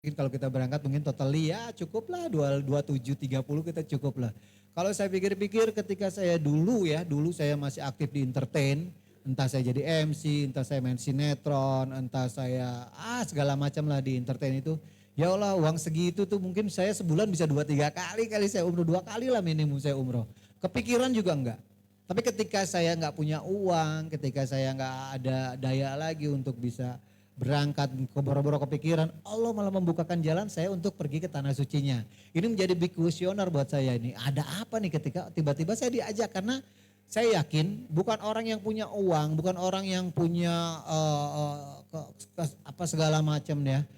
Mungkin kalau kita berangkat mungkin totally ya cukup lah 27 30 kita cukup lah. Kalau saya pikir-pikir ketika saya dulu saya masih aktif di entertain, entah saya jadi MC, entah saya main sinetron, entah saya segala macam lah di entertain itu. Ya Allah uang segitu tuh mungkin saya sebulan bisa 2 3 kali kali saya umroh, 2 kali lah minimum saya umroh. Kepikiran juga enggak. Tapi ketika saya nggak punya uang, ketika saya nggak ada daya lagi untuk bisa berangkat ke boro-boro kepikiran, Allah malah membukakan jalan saya untuk pergi ke tanah sucinya. Ini menjadi big questioner buat saya ini. Ada apa nih ketika tiba-tiba saya diajak, karena saya yakin bukan orang yang punya uang, bukan orang yang punya apa segala macam ya.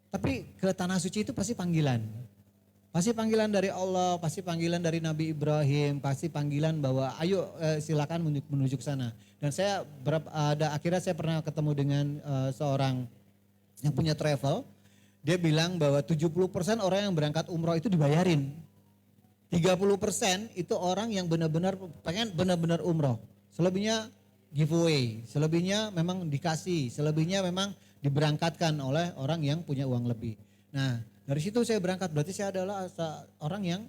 Tapi ke tanah suci itu pasti panggilan. Pasti panggilan dari Allah, pasti panggilan dari Nabi Ibrahim, pasti panggilan bahwa ayo silakan menuju ke sana. Dan saya akhirnya saya pernah ketemu dengan seorang yang punya travel. Dia bilang bahwa 70% orang yang berangkat umroh itu dibayarin. 30% itu orang yang benar-benar pengen benar-benar umroh. Selebihnya giveaway, selebihnya memang dikasih, selebihnya memang diberangkatkan oleh orang yang punya uang lebih. Nah, dari situ saya berangkat, berarti saya adalah orang yang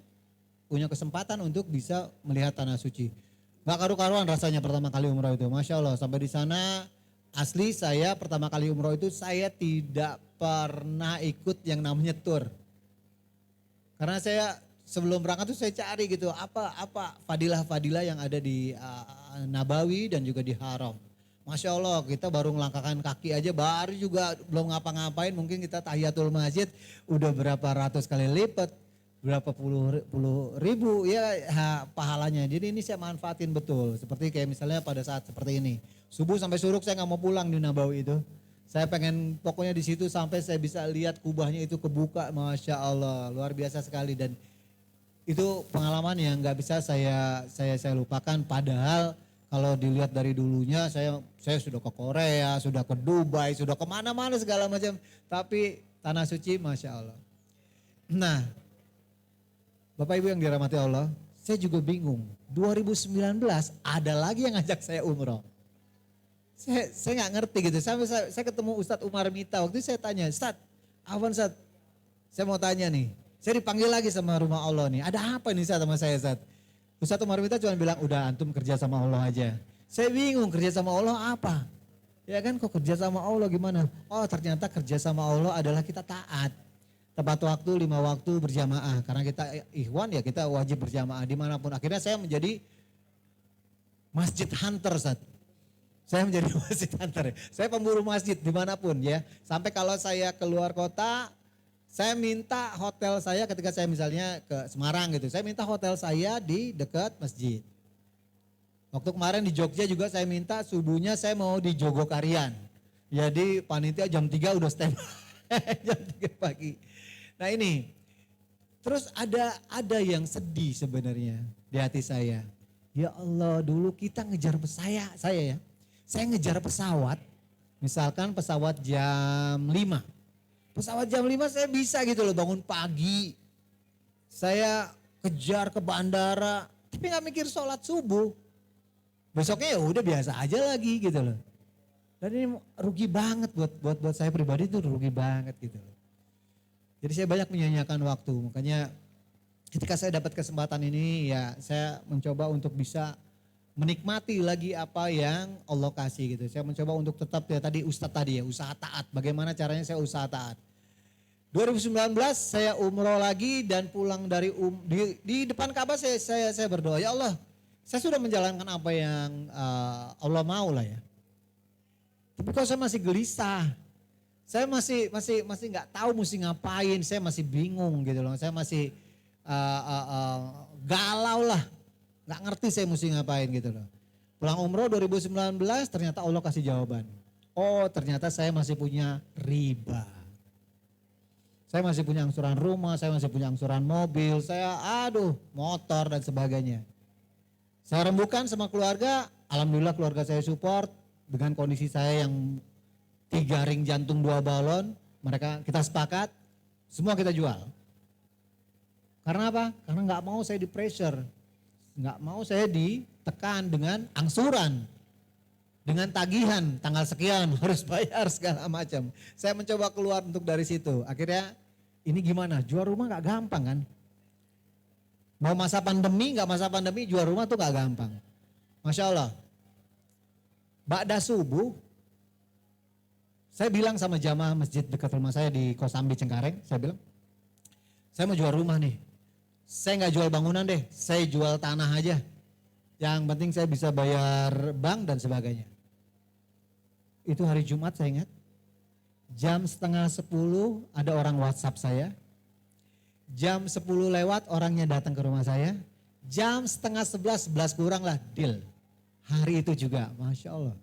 punya kesempatan untuk bisa melihat tanah suci. Gak karu-karuan rasanya pertama kali umroh itu, Masya Allah. Sampai di sana asli saya pertama kali umroh itu saya tidak pernah ikut yang namanya tour. Karena saya sebelum berangkat tuh saya cari gitu apa fadilah-fadilah yang ada di Nabawi dan juga di Haram. Masya Allah kita baru melangkahkan kaki aja baru juga belum ngapa-ngapain, mungkin kita tahiyatul masjid udah berapa ratus kali lipat, berapa puluh ribu ya pahalanya. Jadi ini saya manfaatin betul, seperti kayak misalnya pada saat seperti ini. Subuh sampai suruk saya nggak mau pulang di Nabawi itu. Saya pengen pokoknya di situ sampai saya bisa lihat kubahnya itu kebuka, Masya Allah luar biasa sekali. Dan itu pengalaman yang nggak bisa saya lupakan. Padahal kalau dilihat dari dulunya saya sudah ke Korea, sudah ke Dubai, sudah kemana-mana segala macam. Tapi tanah suci Masya Allah. Nah Bapak Ibu yang dirahmati Allah, saya juga bingung. 2019 ada lagi yang ngajak saya umroh. Saya nggak ngerti gitu. Sampai saya ketemu Ustadz Umar Mita. Waktu itu saya tanya, Ustadz, Afwan Ustadz, saya mau tanya nih. Saya dipanggil lagi sama rumah Allah nih. Ada apa nih Ustadz sama saya Ustadz? Ustadz Umar Mita cuma bilang, udah antum kerja sama Allah aja. Saya bingung kerja sama Allah apa? Ya kan kok kerja sama Allah gimana? Oh ternyata kerja sama Allah adalah kita taat. Tepat waktu, 5 waktu berjamaah. Karena kita ikhwan ya kita wajib berjamaah dimanapun. Akhirnya saya menjadi masjid hunter Ustadz. Saya menjadi masjid hunter. Saya pemburu masjid dimanapun ya. Sampai kalau saya keluar kota, saya minta hotel saya ketika saya misalnya ke Semarang gitu. Saya minta hotel saya di dekat masjid. Waktu kemarin di Jogja juga saya minta subuhnya saya mau di Jogokarian. Jadi panitia jam 3 udah stand jam 3 pagi. Nah ini, terus ada yang sedih sebenarnya di hati saya. Ya Allah dulu kita ngejar saya ya. Saya ngejar pesawat, misalkan pesawat jam 5. Pesawat jam 5 saya bisa gitu loh bangun pagi. Saya kejar ke bandara, tapi gak mikir sholat subuh. Besoknya ya udah biasa aja lagi gitu loh. Dan ini rugi banget buat saya pribadi itu rugi banget gitu loh. Jadi saya banyak menyanyiakan waktu, makanya ketika saya dapat kesempatan ini ya saya mencoba untuk bisa menikmati lagi apa yang Allah kasih gitu. Saya mencoba untuk tetap ya tadi Ustadz tadi ya, usaha taat. Bagaimana caranya saya usaha taat. 2019 saya umroh lagi dan pulang dari di depan Ka'bah saya berdoa, ya Allah, saya sudah menjalankan apa yang Allah mau lah ya. Tapi kok saya masih gelisah. Saya masih nggak tahu mesti ngapain, saya masih bingung gitu loh. Saya masih galau lah. Nggak ngerti saya mesti ngapain gitu loh. Pulang umroh 2019 ternyata Allah kasih jawaban. Oh ternyata saya masih punya riba. Saya masih punya angsuran rumah, saya masih punya angsuran mobil, saya motor dan sebagainya. Saya rembukan sama keluarga, alhamdulillah keluarga saya support dengan kondisi saya yang 3 ring jantung 2 balon, kita sepakat, semua kita jual. Karena apa? Karena nggak mau saya di pressure. Nggak mau saya ditekan dengan angsuran. dengan tagihan tanggal sekian harus bayar segala macam. Saya mencoba keluar untuk dari situ. Akhirnya ini gimana? Jual rumah nggak gampang kan? Mau masa pandemi nggak masa pandemi jual rumah tuh nggak gampang. Masya Allah. Ba'da subuh, saya bilang sama jamaah masjid dekat rumah saya di Kosambi Cengkareng, saya bilang, saya mau jual rumah nih. Saya nggak jual bangunan deh, saya jual tanah aja. Yang penting saya bisa bayar bank dan sebagainya. Itu hari Jumat saya ingat. Jam setengah 10 ada orang WhatsApp saya. Jam 10 lewat orangnya datang ke rumah saya. Jam setengah 11, 11 kurang lah deal. Hari itu juga, Masya Allah.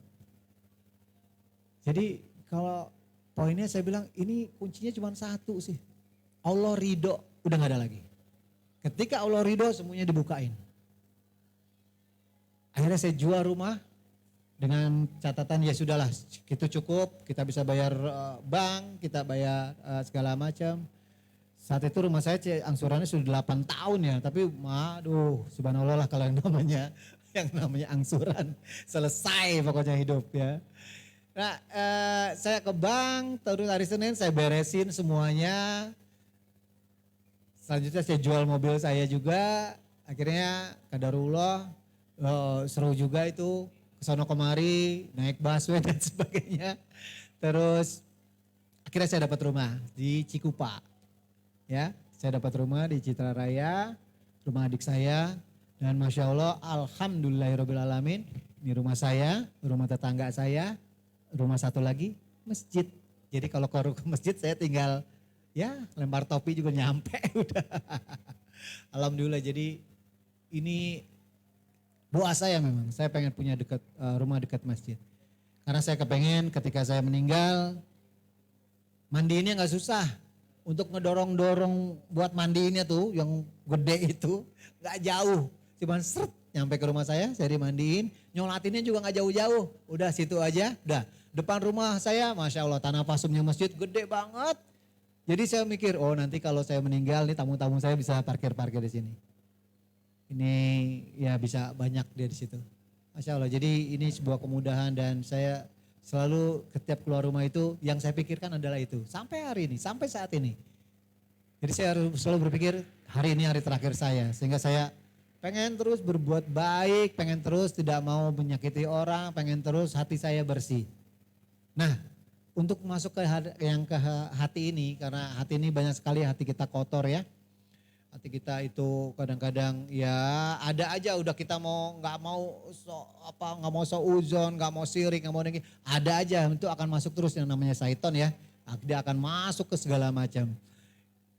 Jadi kalau poinnya saya bilang ini kuncinya cuma satu sih. Allah ridho, udah gak ada lagi. Ketika Allah ridho semuanya dibukain. Akhirnya saya jual rumah dengan catatan ya sudahlah itu cukup. Kita bisa bayar bank, kita bayar segala macam. Saat itu rumah saya angsurannya sudah 8 tahun ya. Tapi aduh subhanallah lah kalau yang namanya angsuran. Selesai pokoknya hidup ya. Nah saya ke bank terus hari Senin saya beresin semuanya. Selanjutnya saya jual mobil saya juga. Akhirnya kadarullah seru juga itu. Kesana kemari naik busway dan sebagainya. Terus akhirnya saya dapat rumah di Cikupa. Ya, saya dapat rumah di Citra Raya, rumah adik saya. Dan Masya Allah, alhamdulillahirrahmanirrahim. Ini rumah saya, rumah tetangga saya, rumah satu lagi masjid. Jadi kalau ke masjid saya tinggal ya lempar topi juga nyampe udah. Alhamdulillah jadi ini doa saya memang. Saya pengen punya rumah dekat masjid. Karena saya kepengen ketika saya meninggal mandiinnya gak susah. Untuk ngedorong-dorong buat mandiinnya tuh yang gede itu gak jauh. Cuman seret nyampe ke rumah saya dimandiin. Nyolatinnya juga gak jauh-jauh. Udah situ aja, udah. Depan rumah saya Masya Allah tanah pasumnya masjid gede banget. Jadi saya mikir oh nanti kalau saya meninggal nih tamu-tamu saya bisa parkir-parkir di sini. Ini ya bisa banyak dia di situ. Masya Allah jadi ini sebuah kemudahan dan saya selalu setiap keluar rumah itu yang saya pikirkan adalah itu. Sampai hari ini, sampai saat ini. Jadi saya harus selalu berpikir hari ini hari terakhir saya. Sehingga saya pengen terus berbuat baik, pengen terus tidak mau menyakiti orang, pengen terus hati saya bersih. Nah untuk masuk ke hati ini, karena hati ini banyak sekali hati kita kotor ya. Hati kita itu kadang-kadang ya ada aja udah kita mau nggak mau seuzon, nggak mau sirik, nggak mau nengki, ada aja itu akan masuk terus yang namanya syaiton ya. Dia akan masuk ke segala macam.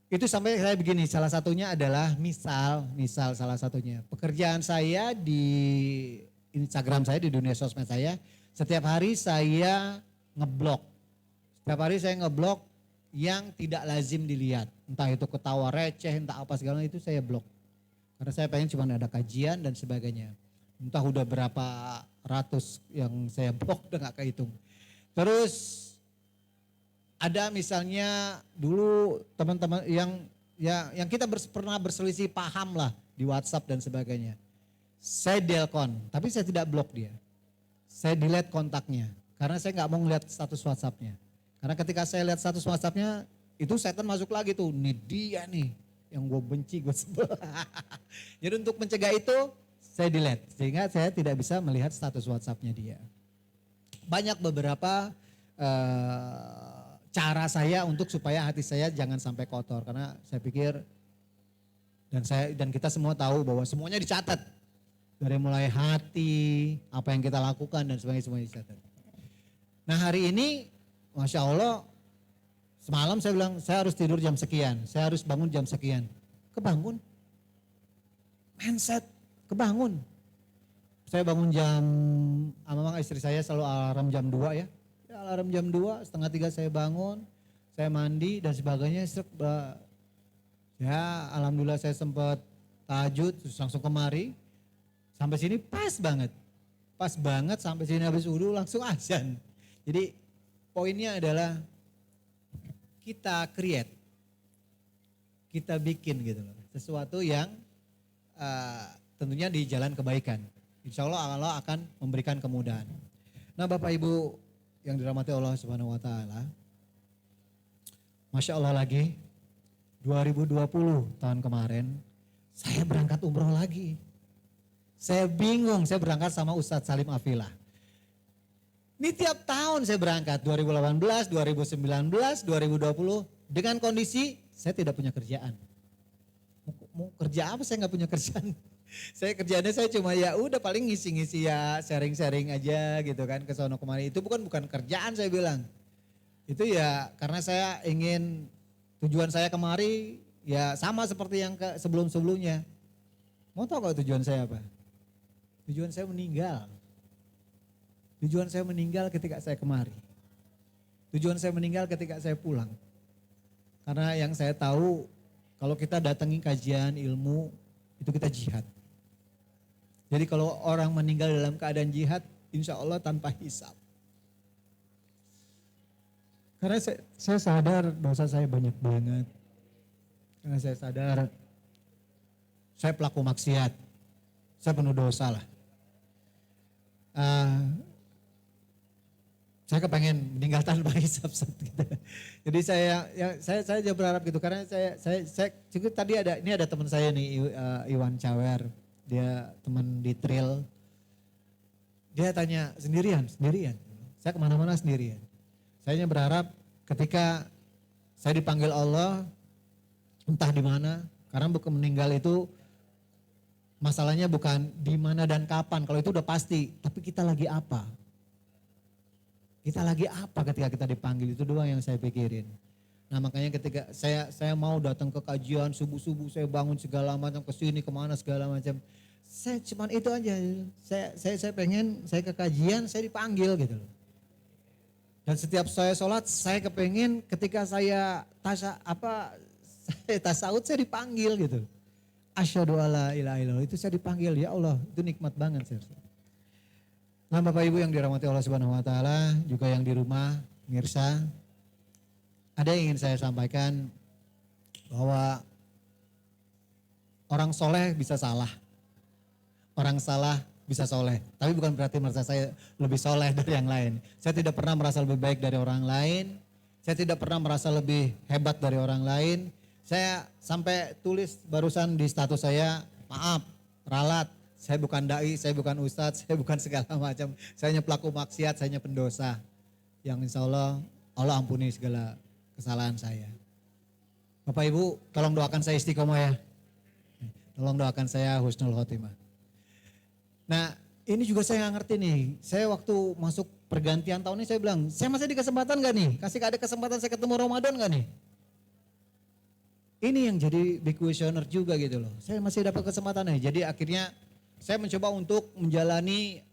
Itu sampai saya begini, salah satunya adalah misal salah satunya pekerjaan saya di Instagram saya di dunia sosmed saya, setiap hari saya ngeblok, setiap hari saya ngeblok yang tidak lazim dilihat. Entah itu ketawa receh, entah apa segala itu saya blok. Karena saya pengen cuma ada kajian dan sebagainya. Entah udah berapa ratus yang saya blok udah gak kehitung. Terus ada misalnya dulu teman-teman yang kita pernah berselisih paham lah di WhatsApp dan sebagainya. Saya delkon, tapi saya tidak blok dia. Saya delete kontaknya karena saya gak mau ngeliat status WhatsAppnya. Karena ketika saya lihat status WhatsAppnya, itu setan masuk lagi tuh, nih dia nih yang gue benci, gue sebel. Jadi untuk mencegah itu, saya delete. Sehingga saya tidak bisa melihat status WhatsAppnya dia. Banyak beberapa cara saya untuk supaya hati saya jangan sampai kotor. Karena saya pikir, dan kita semua tahu bahwa semuanya dicatat. Dari mulai hati, apa yang kita lakukan dan sebagainya semuanya dicatat. Nah hari ini, Masya Allah, semalam saya bilang saya harus tidur jam sekian, saya harus bangun jam sekian. Kebangun. Mindset, kebangun. Saya bangun memang istri saya selalu alarm jam 2 ya. Alarm jam 2, setengah 3 saya bangun, saya mandi dan sebagainya. Ya alhamdulillah saya sempat tahajud, terus langsung kemari. Sampai sini pas banget. Pas banget sampai sini habis wudu langsung azan. Jadi poinnya adalah kita create, kita bikin gitu loh. Sesuatu yang tentunya di jalan kebaikan. Insya Allah Allah akan memberikan kemudahan. Nah Bapak Ibu yang dirahmati Allah Subhanahu wa taala. Masya Allah lagi 2020 tahun kemarin saya berangkat umroh lagi. Saya bingung, saya berangkat sama Ustadz Salim Afillah. Ini tiap tahun saya berangkat 2018, 2019, 2020 dengan kondisi saya tidak punya kerjaan. Mau kerja apa, saya nggak punya kerjaan. Saya kerjaannya saya cuma ya udah paling ngisi-ngisi ya sharing-sharing aja gitu kan ke sono kemari. Itu bukan kerjaan saya bilang. Itu ya karena saya ingin tujuan saya kemari ya sama seperti yang sebelum-sebelumnya. Mau tahu gak tujuan saya apa? Tujuan saya meninggal. Tujuan saya meninggal ketika saya kemari. Tujuan saya meninggal ketika saya pulang. Karena yang saya tahu kalau kita datangi kajian ilmu itu kita jihad. Jadi kalau orang meninggal dalam keadaan jihad, insya Allah tanpa hisab. Karena saya sadar dosa saya banyak banget. Karena saya sadar saya pelaku maksiat. Saya penuh dosa lah. Saya kepengen meninggal tanpa hisab gitu. Jadi saya juga berharap gitu karena saya juga tadi ada teman saya nih Iwan Cawer. Dia teman di trail, dia tanya sendirian. Saya kemana-mana sendirian. Saya hanya berharap ketika saya dipanggil Allah, entah di mana, karena bukan meninggal itu masalahnya bukan di mana dan kapan, kalau itu udah pasti, tapi kita lagi apa? Kita lagi apa ketika kita dipanggil, itu doang yang saya pikirin. Nah makanya ketika saya mau datang ke kajian subuh-subuh saya bangun segala macam ke sini kemana segala macam. Saya cuman itu aja. Saya pengen saya ke kajian saya dipanggil gitu loh. Dan setiap saya sholat saya kepengen ketika saya tasawuf saya dipanggil gitu. Asyhadu alla ilaha illallah itu saya dipanggil ya Allah itu nikmat banget saya. Nah Bapak Ibu yang dirahmati Allah Subhanahu wa taala juga yang di rumah mirsa. Ada yang ingin saya sampaikan bahwa orang soleh bisa salah, orang salah bisa soleh. Tapi bukan berarti merasa saya lebih soleh dari yang lain. Saya tidak pernah merasa lebih baik dari orang lain. Saya tidak pernah merasa lebih hebat dari orang lain. Saya sampai tulis barusan di status saya, maaf, ralat. Saya bukan dai, saya bukan ustadz, saya bukan segala macam. Saya hanya pelaku maksiat, saya hanya pendosa. Yang insya Allah ampuni segala kesalahan saya. Bapak Ibu tolong doakan saya istiqomah ya. Tolong doakan saya husnul khotimah. Nah ini juga saya gak ngerti nih. Saya waktu masuk pergantian tahun ini saya bilang, saya masih ada kesempatan gak nih? Kasih ada kesempatan saya ketemu Ramadan gak nih? Ini yang jadi big questioner juga gitu loh. Saya masih dapat kesempatan nih. Jadi akhirnya saya mencoba untuk menjalani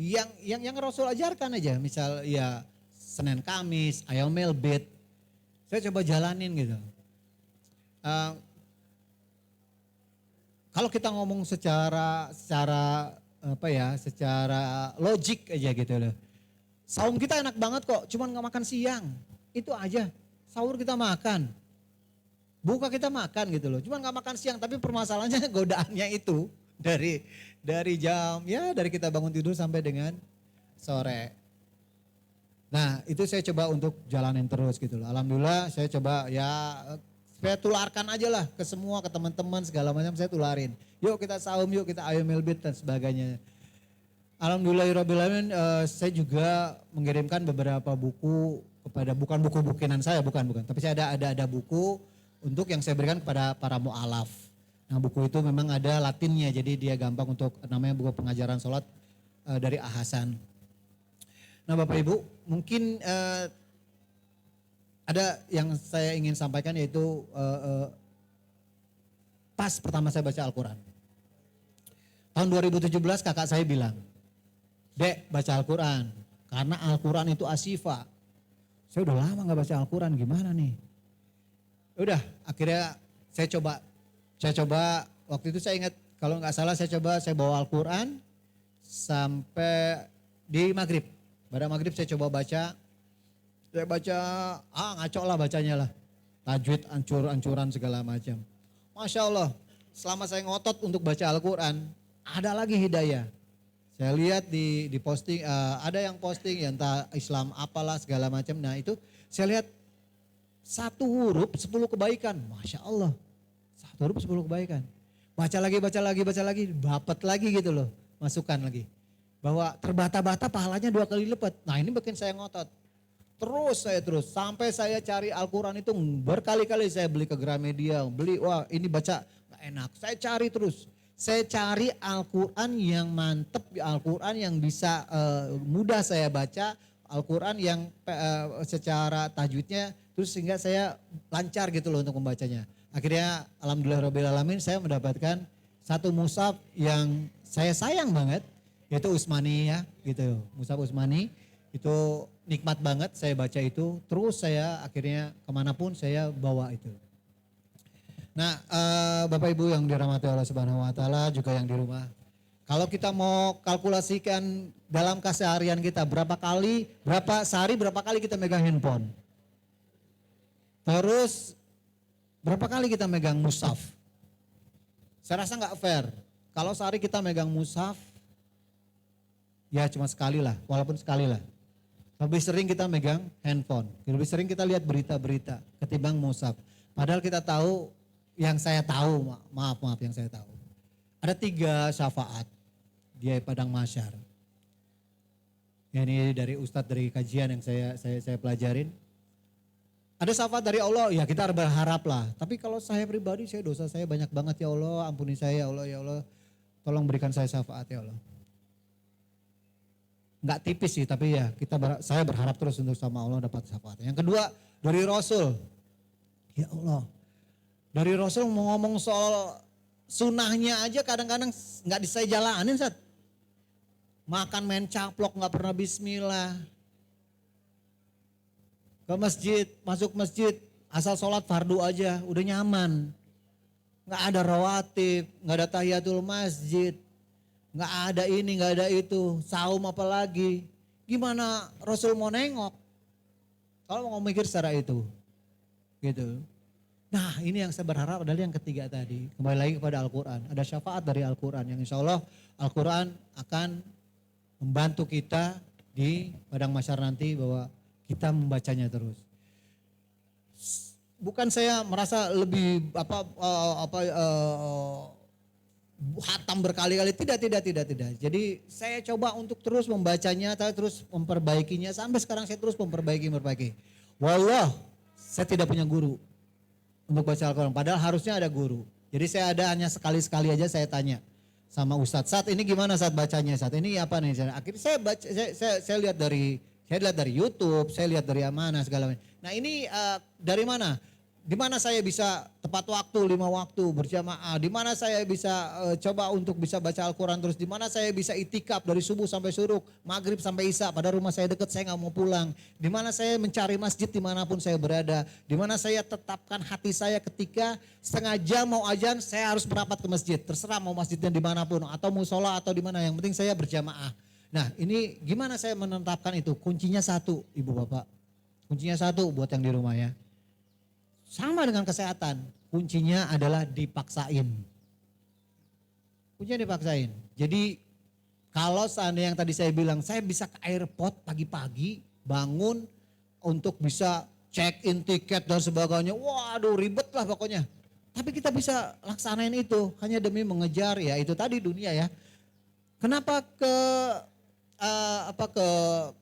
yang Rasul ajarkan aja. Misal ya Senin Kamis, Ayomel Bid. Saya coba jalanin gitu. Kalau kita ngomong secara logik aja gitu loh. Saum kita enak banget kok, cuman gak makan siang. Itu aja. Sahur kita makan. Buka kita makan gitu loh. Cuman gak makan siang, tapi permasalahannya godaannya itu dari jam dari kita bangun tidur sampai dengan sore. Nah itu saya coba untuk jalanin terus gitu loh. Alhamdulillah saya coba saya tularkan aja lah ke semua, ke teman-teman segala macam saya tularin. Yuk kita saum, yuk kita ayomel bid dan sebagainya. Alhamdulillahirrahmanirrahim saya juga mengirimkan beberapa buku kepada, bukan buku bukinan saya, bukan. Tapi saya ada buku untuk yang saya berikan kepada para mu'alaf. Nah buku itu memang ada latinnya jadi dia gampang untuk, namanya buku pengajaran sholat dari Ahasan. Nah Bapak Ibu mungkin ada yang saya ingin sampaikan yaitu pas pertama saya baca Al-Quran. Tahun 2017 kakak saya bilang, Dek baca Al-Quran karena Al-Quran itu asyifa. Saya udah lama gak baca Al-Quran gimana nih. Udah akhirnya saya coba waktu itu saya ingat kalau gak salah saya bawa Al-Quran sampai di maghrib. Pada maghrib saya coba baca. Saya baca, ngaco lah bacanya lah. Tajwid, ancur-ancuran segala macam. Masya Allah, selama saya ngotot untuk baca Al-Quran, ada lagi hidayah. Saya lihat di posting, ada yang posting ya entah Islam apalah segala macam. Nah itu saya lihat satu huruf 10 kebaikan. Masya Allah. Satu huruf 10 kebaikan. Baca lagi, dapat lagi gitu loh. Masukkan lagi. Bahwa terbata-bata pahalanya 2 kali lipat. Nah ini bikin saya ngotot. Terus sampai saya cari Al-Quran itu berkali-kali saya beli ke Gramedia. Wah ini baca gak enak. Saya cari terus. Saya cari Al-Quran yang mantep, Al-Quran yang bisa mudah saya baca. Al-Quran yang secara tajwidnya terus sehingga saya lancar gitu loh untuk membacanya. Akhirnya alhamdulillahirrahmanirrahim saya mendapatkan satu mushaf yang saya sayang banget yaitu Utsmani ya gitu. Mushaf Utsmani itu nikmat banget saya baca itu. Terus saya akhirnya kemanapun saya bawa itu. Nah Bapak Ibu yang dirahmati Allah Subhanahu Wa Taala juga yang di rumah. Kalau kita mau kalkulasikan dalam keseharian kita sehari berapa kali kita megang handphone. Terus berapa kali kita megang mushaf. Saya rasa nggak fair. Kalau sehari kita megang mushaf, ya cuma sekali lah, walaupun sekali lah. Lebih sering kita megang handphone, lebih sering kita lihat berita-berita ketimbang mushaf. Padahal kita tahu, yang saya tahu, maaf yang saya tahu. Ada 3 syafaat di padang mahsyar. Ini dari Ustadz dari kajian yang saya pelajarin. Ada syafaat dari Allah, ya kita berharap lah. Tapi kalau saya pribadi, dosa saya banyak banget ya Allah, ampuni saya ya Allah. Tolong berikan saya syafaat ya Allah. Enggak tipis sih, tapi ya saya berharap terus untuk sama Allah dapat syafaat. Yang kedua dari Rasul, ya Allah. Dari Rasul mau ngomong soal sunahnya aja kadang-kadang enggak saya jalanin Ustaz. Makan main caplok enggak pernah bismillah. Ke masjid, masuk masjid, asal sholat fardu aja, udah nyaman. Nggak ada rawatib, nggak ada tahiyatul masjid, nggak ada ini, nggak ada itu, saum apalagi. Gimana Rasul mau nengok? Kalau mau mikir secara itu, gitu. Nah ini yang saya berharap adalah yang ketiga tadi, kembali lagi kepada Al-Quran. Ada syafaat dari Al-Quran yang insya Allah Al-Quran akan membantu kita di padang mahsyar nanti bahwa kita membacanya terus. Bukan saya merasa lebih hatam berkali-kali, tidak. Jadi saya coba untuk terus membacanya, terus memperbaikinya sampai sekarang saya terus memperbaiki. Wallah, saya tidak punya guru untuk baca Al-Quran. Padahal harusnya ada guru. Jadi saya ada hanya sekali-sekali aja saya tanya sama Ustadz. Saat ini gimana saat bacanya? Saat ini apa nih? Akhirnya saya baca, saya lihat dari YouTube, saya lihat dari mana segala macam. Nah ini dari mana? Di mana saya bisa tepat waktu 5 waktu berjamaah? Di mana saya bisa coba untuk bisa baca Al-Quran terus? Di mana saya bisa itikaf dari subuh sampai suruk, maghrib sampai isya? Pada rumah saya dekat, saya nggak mau pulang. Di mana saya mencari masjid dimanapun saya berada? Di mana saya tetapkan hati saya ketika setengah jam mau azan, saya harus merapat ke masjid. Terserah mau masjidnya dimanapun atau musola atau di mana. Yang penting saya berjamaah. Nah ini gimana saya menetapkan itu? Kuncinya satu Ibu Bapak. Kuncinya satu buat yang di rumah ya. Sama dengan kesehatan. Kuncinya adalah dipaksain. Kuncinya dipaksain. Jadi kalau seandainya yang tadi saya bilang saya bisa ke airport pagi-pagi bangun untuk bisa check in tiket dan sebagainya. Waduh ribet lah pokoknya. Tapi kita bisa laksanain itu hanya demi mengejar ya itu tadi dunia ya. Kenapa ke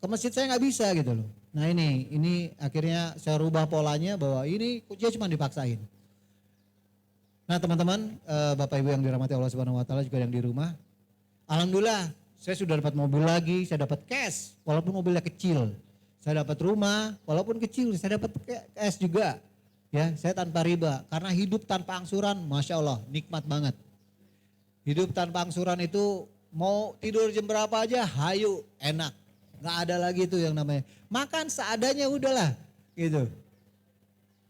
masjid saya nggak bisa gitu loh. Nah ini akhirnya saya rubah polanya bahwa ini kuncinya cuma dipaksain. Nah teman-teman, Bapak Ibu yang dirahmati Allah Subhanahu Wa Taala juga yang di rumah. Alhamdulillah saya sudah dapat mobil lagi, saya dapat cash walaupun mobilnya kecil. Saya dapat rumah walaupun kecil, saya dapat cash juga. Ya, saya tanpa riba karena hidup tanpa angsuran, Masya Allah nikmat banget. Hidup tanpa angsuran itu mau tidur jam berapa aja, hayu, enak. Nggak ada lagi tuh yang namanya makan seadanya udahlah gitu.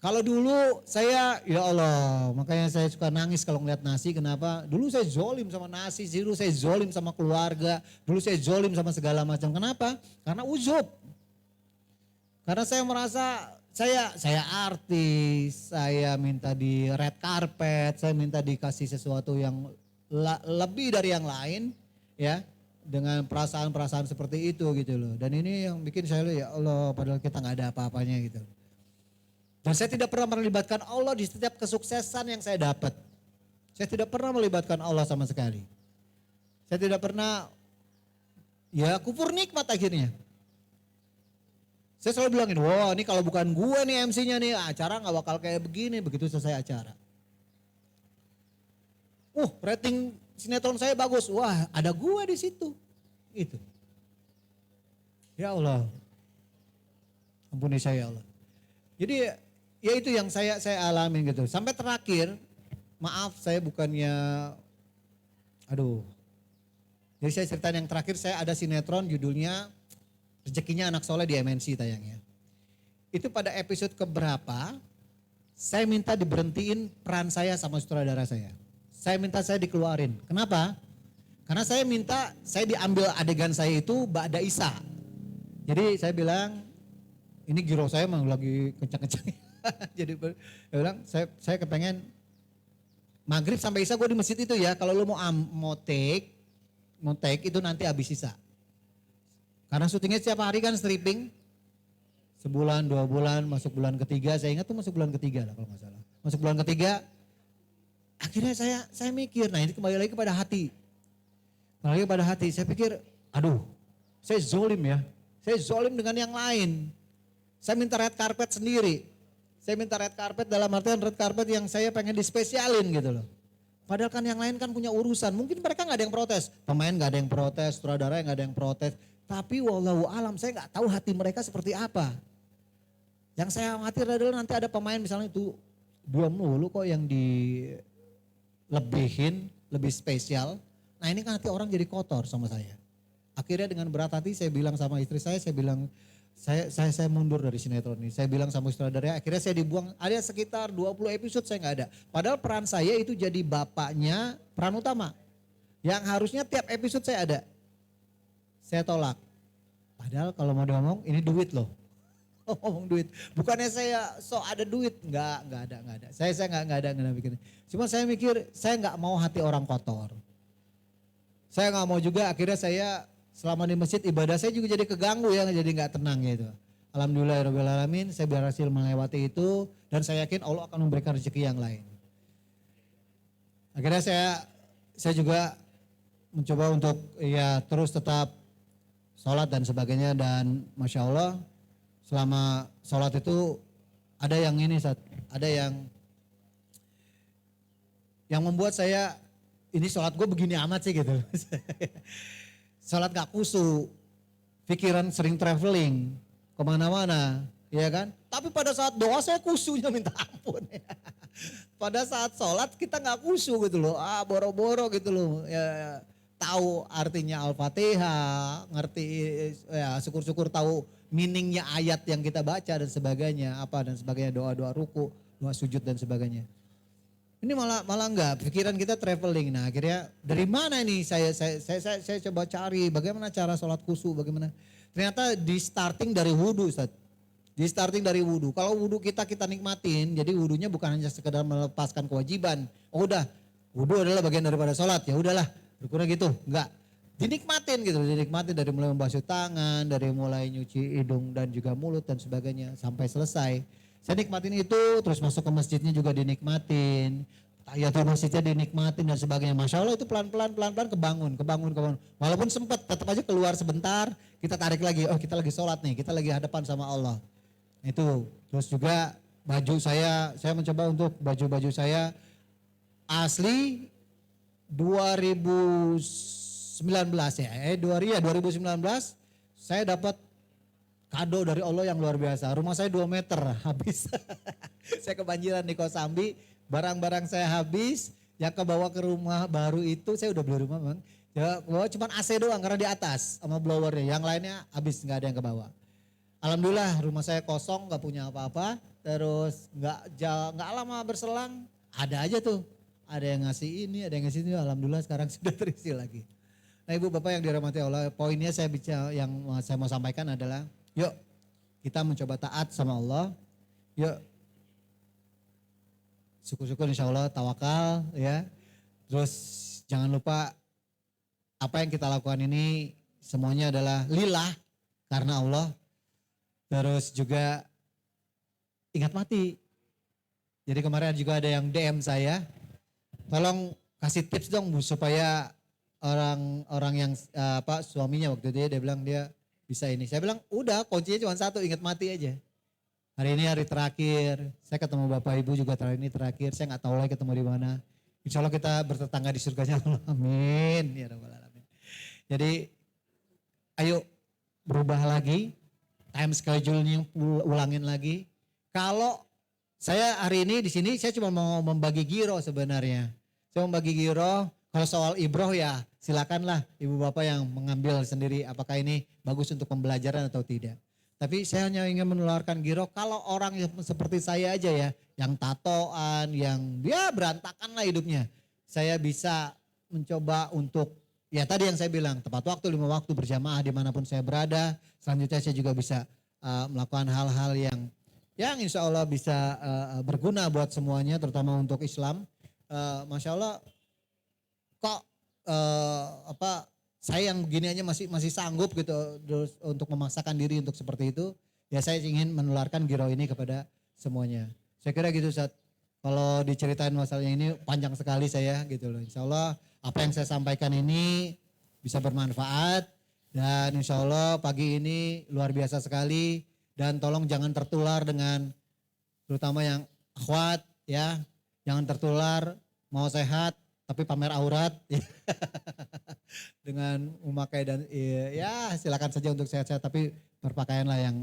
Kalau dulu saya ya Allah makanya saya suka nangis kalau ngeliat nasi. Kenapa? Dulu saya zolim sama nasi, dulu saya zolim sama keluarga, dulu saya zolim sama segala macam. Kenapa? Karena ujub. Karena saya merasa saya artis, saya minta di red carpet, saya minta dikasih sesuatu yang lebih dari yang lain ya. dengan perasaan-perasaan seperti itu gitu loh. Dan ini yang bikin saya ya Allah, padahal kita nggak ada apa-apanya gitu. Dan saya tidak pernah melibatkan Allah di setiap kesuksesan yang saya dapat. Saya tidak pernah melibatkan Allah sama sekali. Saya tidak pernah, ya kufur nikmat akhirnya. Saya selalu bilangin, wah ini kalau bukan gue nih MC-nya nih, acara gak bakal kayak begini, begitu selesai acara. Rating sinetron saya bagus, wah ada gue di situ. Gitu. Ya Allah, ampuni saya ya Allah. Jadi ya itu yang saya alamin gitu. Sampai terakhir, maaf saya bukannya, jadi saya ceritain yang terakhir, saya ada sinetron judulnya Rezekinya Anak Soleh di MNC tayangnya. Itu pada episode keberapa, saya minta diberhentiin peran saya sama sutradara saya. Saya minta saya dikeluarin. Kenapa? Karena saya minta saya diambil adegan saya itu Ba'da Isya. Jadi saya bilang, ini giro saya memang lagi kencang-kencang. Jadi saya bilang, saya kepengen maghrib sampai Isya gue di masjid itu ya. Kalau lu mau take itu nanti habis Isya. Karena syutingnya setiap hari kan stripping. Sebulan, 2 bulan, masuk bulan ketiga. Saya ingat tuh masuk bulan ketiga lah kalau gak salah. Masuk bulan ketiga, akhirnya saya mikir, nah ini kembali lagi pada hati. Kembali lagi pada hati, saya pikir, saya zolim ya. Saya zolim dengan yang lain. Saya minta red carpet sendiri. Saya minta red carpet dalam artian red carpet yang saya pengen dispesialin gitu loh. Padahal kan yang lain kan punya urusan. Mungkin mereka gak ada yang protes. Pemain gak ada yang protes, sutradara gak ada yang protes. Tapi wallahu alam saya gak tahu hati mereka seperti apa. Yang saya khawatir adalah nanti ada pemain misalnya itu dua mulu kok yang dilebihin, lebih spesial. Nah ini kan hati orang jadi kotor sama saya. Akhirnya dengan berat hati saya bilang sama istri saya bilang saya mundur dari sinetron ini. Saya bilang sama sutradara, akhirnya saya dibuang. Ada sekitar 20 episode saya gak ada. Padahal peran saya itu jadi bapaknya peran utama. Yang harusnya tiap episode saya ada. Saya tolak. Padahal kalau mau ngomong ini duit loh. Ngomong duit. Bukannya saya ada duit. Enggak ada. Saya enggak ada bikin. Cuma saya mikir saya enggak mau hati orang kotor. Saya enggak mau juga akhirnya saya selama di masjid ibadah saya juga jadi keganggu ya, jadi enggak tenang gitu. Alhamdulillahirrahmanirrahim saya berhasil melewati itu dan saya yakin Allah akan memberikan rezeki yang lain. Akhirnya saya juga mencoba untuk ya terus tetap sholat dan sebagainya dan Masya Allah selama sholat itu ada yang ini ada yang membuat saya ini sholat gue begini amat sih gitu. Sholat gak khusyuk, pikiran sering traveling kemana-mana ya kan. Tapi pada saat doa saya khusyuknya minta ampun. Pada saat sholat kita gak khusyuk gitu loh, boro-boro gitu loh. Ya, tahu artinya Al-Fatihah, ngerti ya syukur-syukur tahu meaningnya ayat yang kita baca dan sebagainya, doa-doa ruku, doa sujud dan sebagainya. Ini malah enggak, pikiran kita traveling. Nah, akhirnya dari mana ini saya coba cari bagaimana cara sholat khusyuk, bagaimana. Ternyata di starting dari wudu, Ustaz. Di starting dari wudu. Kalau wudu kita nikmatin, jadi wudunya bukan hanya sekedar melepaskan kewajiban. Oh udah, wudu adalah bagian daripada sholat, ya udahlah. Berkurang gitu, enggak. Dinikmatin gitu, dinikmatin dari mulai membasuh tangan, dari mulai nyuci hidung dan juga mulut dan sebagainya sampai selesai. Saya nikmatin itu, terus masuk ke masjidnya juga dinikmatin. Tahiyatul masjidnya dinikmatin dan sebagainya. Masya Allah itu pelan-pelan kebangun. Walaupun sempat tetap aja keluar sebentar, kita tarik lagi, oh kita lagi sholat nih, kita lagi hadapan sama Allah. Itu, terus juga baju saya mencoba untuk baju-baju saya asli 2019 ya, 2019 saya dapat kado dari Allah yang luar biasa. Rumah saya 2 meter habis. Saya kebanjiran di Kosambi, barang-barang saya habis, yang kebawa ke rumah baru itu saya udah beli rumah bang. Ya bawa cuma AC doang karena di atas sama blowernya, yang lainnya habis nggak ada yang kebawa. Alhamdulillah rumah saya kosong, nggak punya apa-apa. Terus nggak lama berselang ada aja tuh. Ada yang ngasih ini, ada yang ngasih ini. Alhamdulillah sekarang sudah terisi lagi. Nah ibu bapak yang dirahmati Allah, poinnya saya mau sampaikan adalah, yuk kita mencoba taat sama Allah. Yuk syukur-syukur insya Allah tawakal ya. Terus jangan lupa apa yang kita lakukan ini semuanya adalah lillah karena Allah. Terus juga ingat mati. Jadi kemarin juga ada yang DM saya, tolong kasih tips dong Bu supaya orang yang suaminya waktu itu dia bilang dia bisa ini. Saya bilang udah kuncinya cuma satu, ingat mati aja. Hari ini hari terakhir, saya ketemu Bapak Ibu juga hari ini terakhir, saya nggak tahu lagi ketemu di mana. Insya Allah kita bertetangga di surganya Allah, amin. Ya Rabbal Alamin. Jadi ayo berubah lagi, time schedule-nya ulangin lagi. Kalau saya hari ini di sini saya cuma mau membagi giro sebenarnya. Saya membagi giro, kalau soal ibroh ya silakanlah ibu bapak yang mengambil sendiri apakah ini bagus untuk pembelajaran atau tidak. Tapi saya hanya ingin menularkan giro kalau orang yang seperti saya aja ya, yang tatoan, yang ya berantakan lah hidupnya. Saya bisa mencoba untuk, ya tadi yang saya bilang, tepat waktu, 5 waktu berjamaah dimanapun saya berada. Selanjutnya saya juga bisa melakukan hal-hal yang insya Allah bisa berguna buat semuanya, terutama untuk Islam. Masya Allah, kok saya yang begini aja masih sanggup gitu untuk memaksakan diri untuk seperti itu. Ya saya ingin menularkan giro ini kepada semuanya. Saya kira gitu Ustaz. Kalau diceritain masalahnya ini panjang sekali saya gitu loh. Insya Allah apa yang saya sampaikan ini bisa bermanfaat. Dan insya Allah pagi ini luar biasa sekali. Dan tolong jangan tertular dengan terutama yang akhwat ya. Jangan tertular mau sehat tapi pamer aurat. Dengan memakai dan ya silakan saja untuk sehat-sehat tapi berpakaianlah yang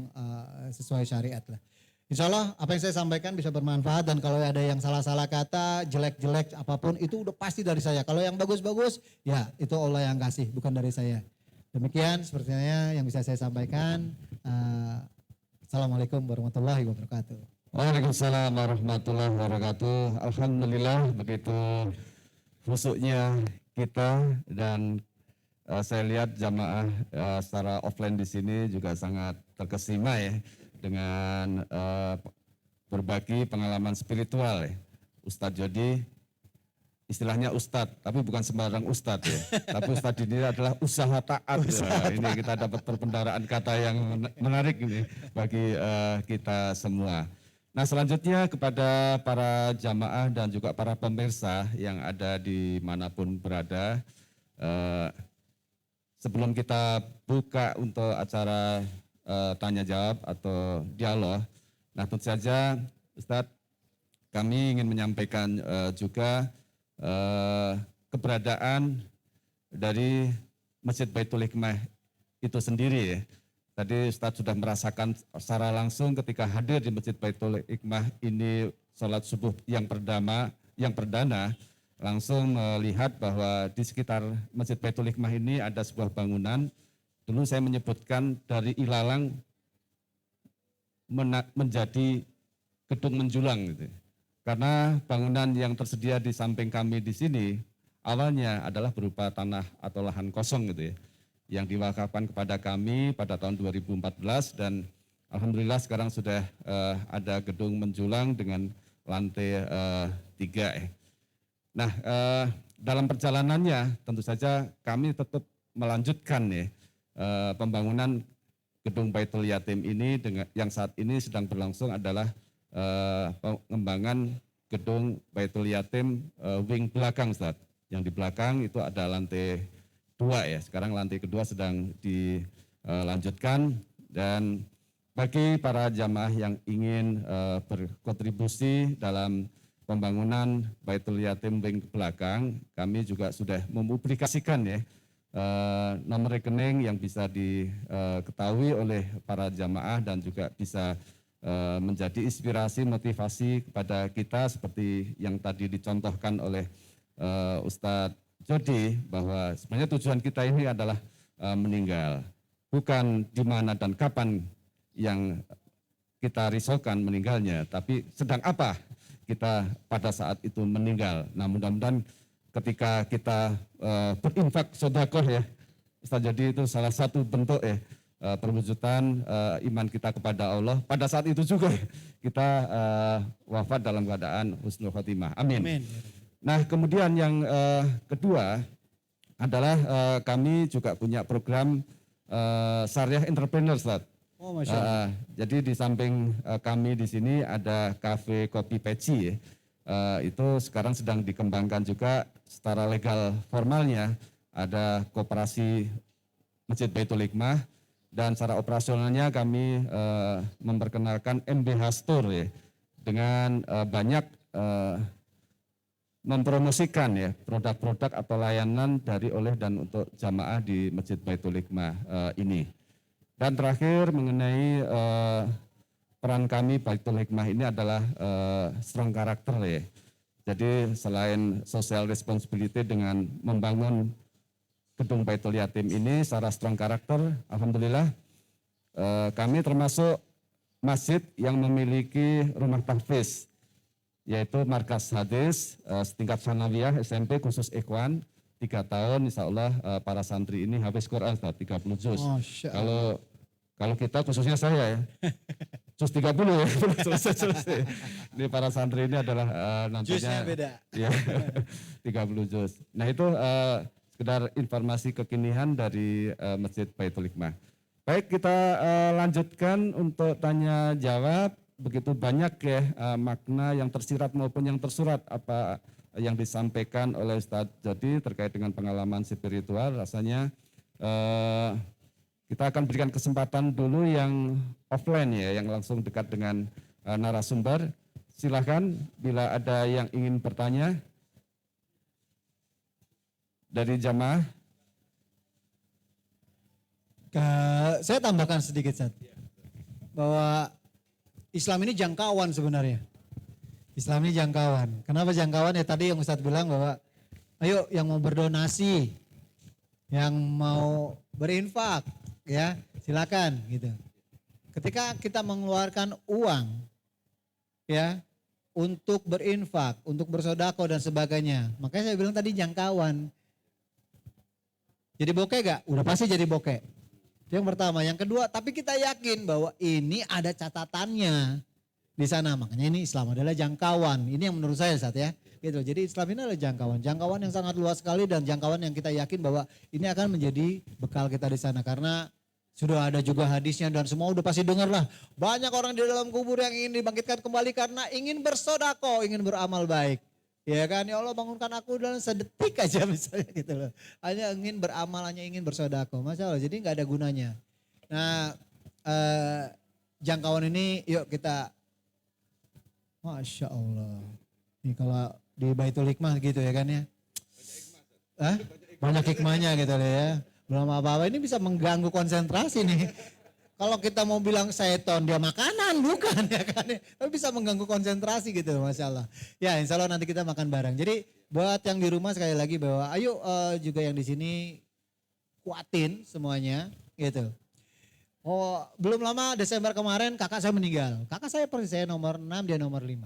sesuai syariat lah. Insya Allah apa yang saya sampaikan bisa bermanfaat dan kalau ada yang salah-salah kata, jelek-jelek apapun itu udah pasti dari saya. Kalau yang bagus-bagus ya itu Allah yang kasih bukan dari saya. Demikian sepertinya yang bisa saya sampaikan. Assalamualaikum warahmatullahi wabarakatuh. Waalaikumsalam warahmatullahi wabarakatuh. Alhamdulillah begitu khusyuknya kita dan saya lihat jamaah secara offline di sini juga sangat terkesima ya dengan berbagi pengalaman spiritual ya. Ustadz Jody istilahnya Ustadz, tapi bukan sembarang Ustadz ya. Tapi Ustadz ini adalah usaha taat. Ya. Ini kita dapat perbendaharaan kata yang menarik ini bagi kita semua. Nah selanjutnya kepada para jamaah dan juga para pemirsa yang ada di manapun berada. Sebelum kita buka untuk acara tanya jawab atau dialog, nah tentu saja Ustadz kami ingin menyampaikan juga keberadaan dari Masjid Baitul Hikmah itu sendiri ya. Tadi Ustadz sudah merasakan secara langsung ketika hadir di Masjid Baitul Hikmah ini sholat subuh yang perdana, langsung melihat bahwa di sekitar Masjid Baitul Hikmah ini ada sebuah bangunan. Dulu saya menyebutkan dari ilalang menjadi gedung menjulang gitu. Karena bangunan yang tersedia di samping kami di sini awalnya adalah berupa tanah atau lahan kosong gitu ya. Yang diwakafkan kepada kami pada tahun 2014 dan alhamdulillah sekarang sudah ada gedung menjulang dengan lantai 3 ya. Nah, dalam perjalanannya tentu saja kami tetap melanjutkan ya pembangunan gedung Baitul Yatim ini dengan yang saat ini sedang berlangsung adalah pengembangan gedung Baitul Yatim wing belakang Ustaz. Yang di belakang itu ada lantai 2 ya. Sekarang lantai kedua sedang dilanjutkan dan bagi para jamaah yang ingin berkontribusi dalam pembangunan Baitul Yatim wing belakang, kami juga sudah mempublikasikan ya nomor rekening yang bisa diketahui oleh para jamaah dan juga bisa menjadi inspirasi motivasi kepada kita seperti yang tadi dicontohkan oleh Ustadz Jody bahwa sebenarnya tujuan kita ini adalah meninggal, bukan di mana dan kapan yang kita risaukan meninggalnya, tapi sedang apa kita pada saat itu meninggal. Nah mudah-mudahan ketika kita berinfak sedekah ya, Ustaz Jody itu salah satu bentuk ya perwujudan iman kita kepada Allah. Pada saat itu juga kita wafat dalam keadaan husnul khotimah. Amin. Amin. Nah kemudian yang kedua adalah kami juga punya program Syariah Entrepreneur, Ustaz. Oh, Masya Allah. Jadi di samping kami di sini ada kafe kopi peci ya. Itu sekarang sedang dikembangkan juga secara legal formalnya. Ada koperasi Masjid Baitul Hikmah dan secara operasionalnya kami memperkenalkan MBH Store ya, dengan banyak mempromosikan ya produk-produk atau layanan dari oleh dan untuk jamaah di Masjid Baitul Hikmah ini. Dan terakhir mengenai peran kami Baitul Hikmah ini adalah strong karakter ya. Jadi selain social responsibility dengan membangun gedung Baitul Yatim ini secara strong karakter, alhamdulillah kami termasuk masjid yang memiliki rumah tahfiz, yaitu markas hadis setingkat sanawiyah SMP khusus Ikhwan 3 tahun, insya Allah para santri ini hafiz Quran 30 juz. Kalau kita khususnya saya ya, juz 30 ya, selesai. Ini para santri ini adalah nantinya Juznya beda. Ya, 30 juz. Nah itu sekedar informasi kekinian dari Masjid Baitul Hikmah. Baik, kita lanjutkan untuk tanya jawab. Begitu banyak ya makna yang tersirat maupun yang tersurat apa yang disampaikan oleh Ustadz Jody terkait dengan pengalaman spiritual. Rasanya kita akan berikan kesempatan dulu yang offline ya, yang langsung dekat dengan narasumber. Silahkan bila ada yang ingin bertanya dari jamaah. Saya tambahkan sedikit, Ustaz. Bahwa Islam ini jangkauan sebenarnya. Islam ini jangkauan. Kenapa jangkauan? Ya tadi yang Ustadz bilang bahwa ayo yang mau berdonasi, yang mau berinfak, ya silakan gitu. Ketika kita mengeluarkan uang, ya untuk berinfak, untuk bersodako dan sebagainya, makanya saya bilang tadi jangkauan. Jadi bokeh gak? Udah pasti jadi bokeh. Itu yang pertama. Yang kedua, tapi kita yakin bahwa ini ada catatannya di sana. Makanya ini Islam adalah jangkauan. Ini yang menurut saya Ustaz ya. Gitu. Jadi Islam ini adalah jangkauan. Jangkauan yang sangat luas sekali dan jangkauan yang kita yakin bahwa ini akan menjadi bekal kita di sana. Karena sudah ada juga hadisnya dan semua udah pasti dengar lah. Banyak orang di dalam kubur yang ingin dibangkitkan kembali karena ingin bersodako, ingin beramal baik. Ya kan, ya Allah bangunkan aku dalam sedetik aja misalnya gitu loh. Hanya ingin beramal, hanya ingin bersodako. Masya Allah, jadi nggak ada gunanya. Nah jangkauan ini yuk kita, Masya Allah. Ini kalau di Baitul Hikmah gitu ya kan ya. Banyak hikmahnya gitu loh ya. Belum apa-apa, ini bisa mengganggu konsentrasi nih. Kalau kita mau bilang seton dia makanan, bukan ya kan. Tapi bisa mengganggu konsentrasi gitu Masya Allah. Ya insya Allah nanti kita makan bareng. Jadi buat yang di rumah sekali lagi bahwa ayo juga yang di sini kuatin semuanya gitu. Oh belum lama Desember kemarin kakak saya meninggal. Kakak saya persis saya nomor 6 dia nomor 5.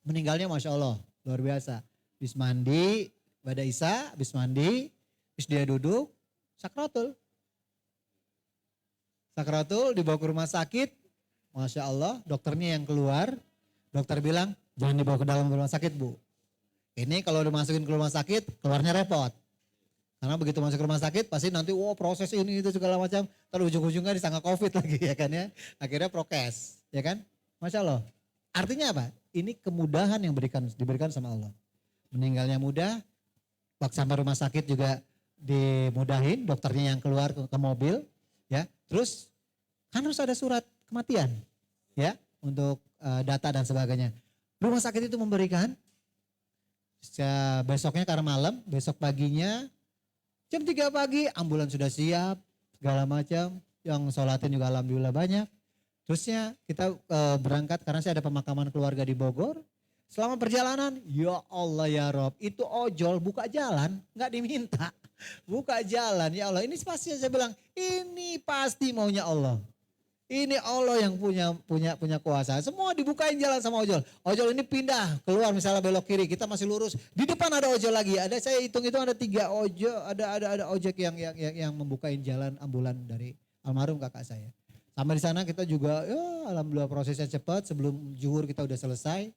Meninggalnya Masya Allah luar biasa. Habis mandi, pada Isya, habis mandi, habis dia duduk, sakratul. Sakratul dibawa ke rumah sakit, Masya Allah dokternya yang keluar, dokter bilang jangan dibawa ke dalam rumah sakit bu. Ini kalau dimasukin ke rumah sakit keluarnya repot. Karena begitu masuk ke rumah sakit pasti nanti proses ini itu segala macam. Terus ujung-ujungnya disangka COVID lagi ya kan ya. Akhirnya prokes ya kan. Masya Allah. Artinya apa? Ini kemudahan yang diberikan sama Allah. Meninggalnya mudah, waktu sampai rumah sakit juga dimudahin, dokternya yang keluar ke mobil. Ya, terus kan harus ada surat kematian, ya, untuk data dan sebagainya. Rumah sakit itu memberikan, besoknya karena malam, besok paginya jam 3 pagi ambulan sudah siap, segala macam, yang sholatin juga alhamdulillah banyak. Terusnya kita berangkat karena saya ada pemakaman keluarga di Bogor. Selama perjalanan, ya Allah ya Rob, itu ojol buka jalan, nggak diminta. Buka jalan, ya Allah. Ini pasti saya bilang, ini pasti maunya Allah. Ini Allah yang punya kuasa. Semua dibukain jalan sama ojol. Ojol ini pindah keluar misalnya belok kiri, kita masih lurus. Di depan ada ojol lagi. Ada saya hitung itu ada 3 ojol, ada ojek yang membukain jalan ambulan dari almarhum kakak saya. Sampai di sana kita juga, ya alhamdulillah prosesnya cepat. Sebelum zuhur kita udah selesai.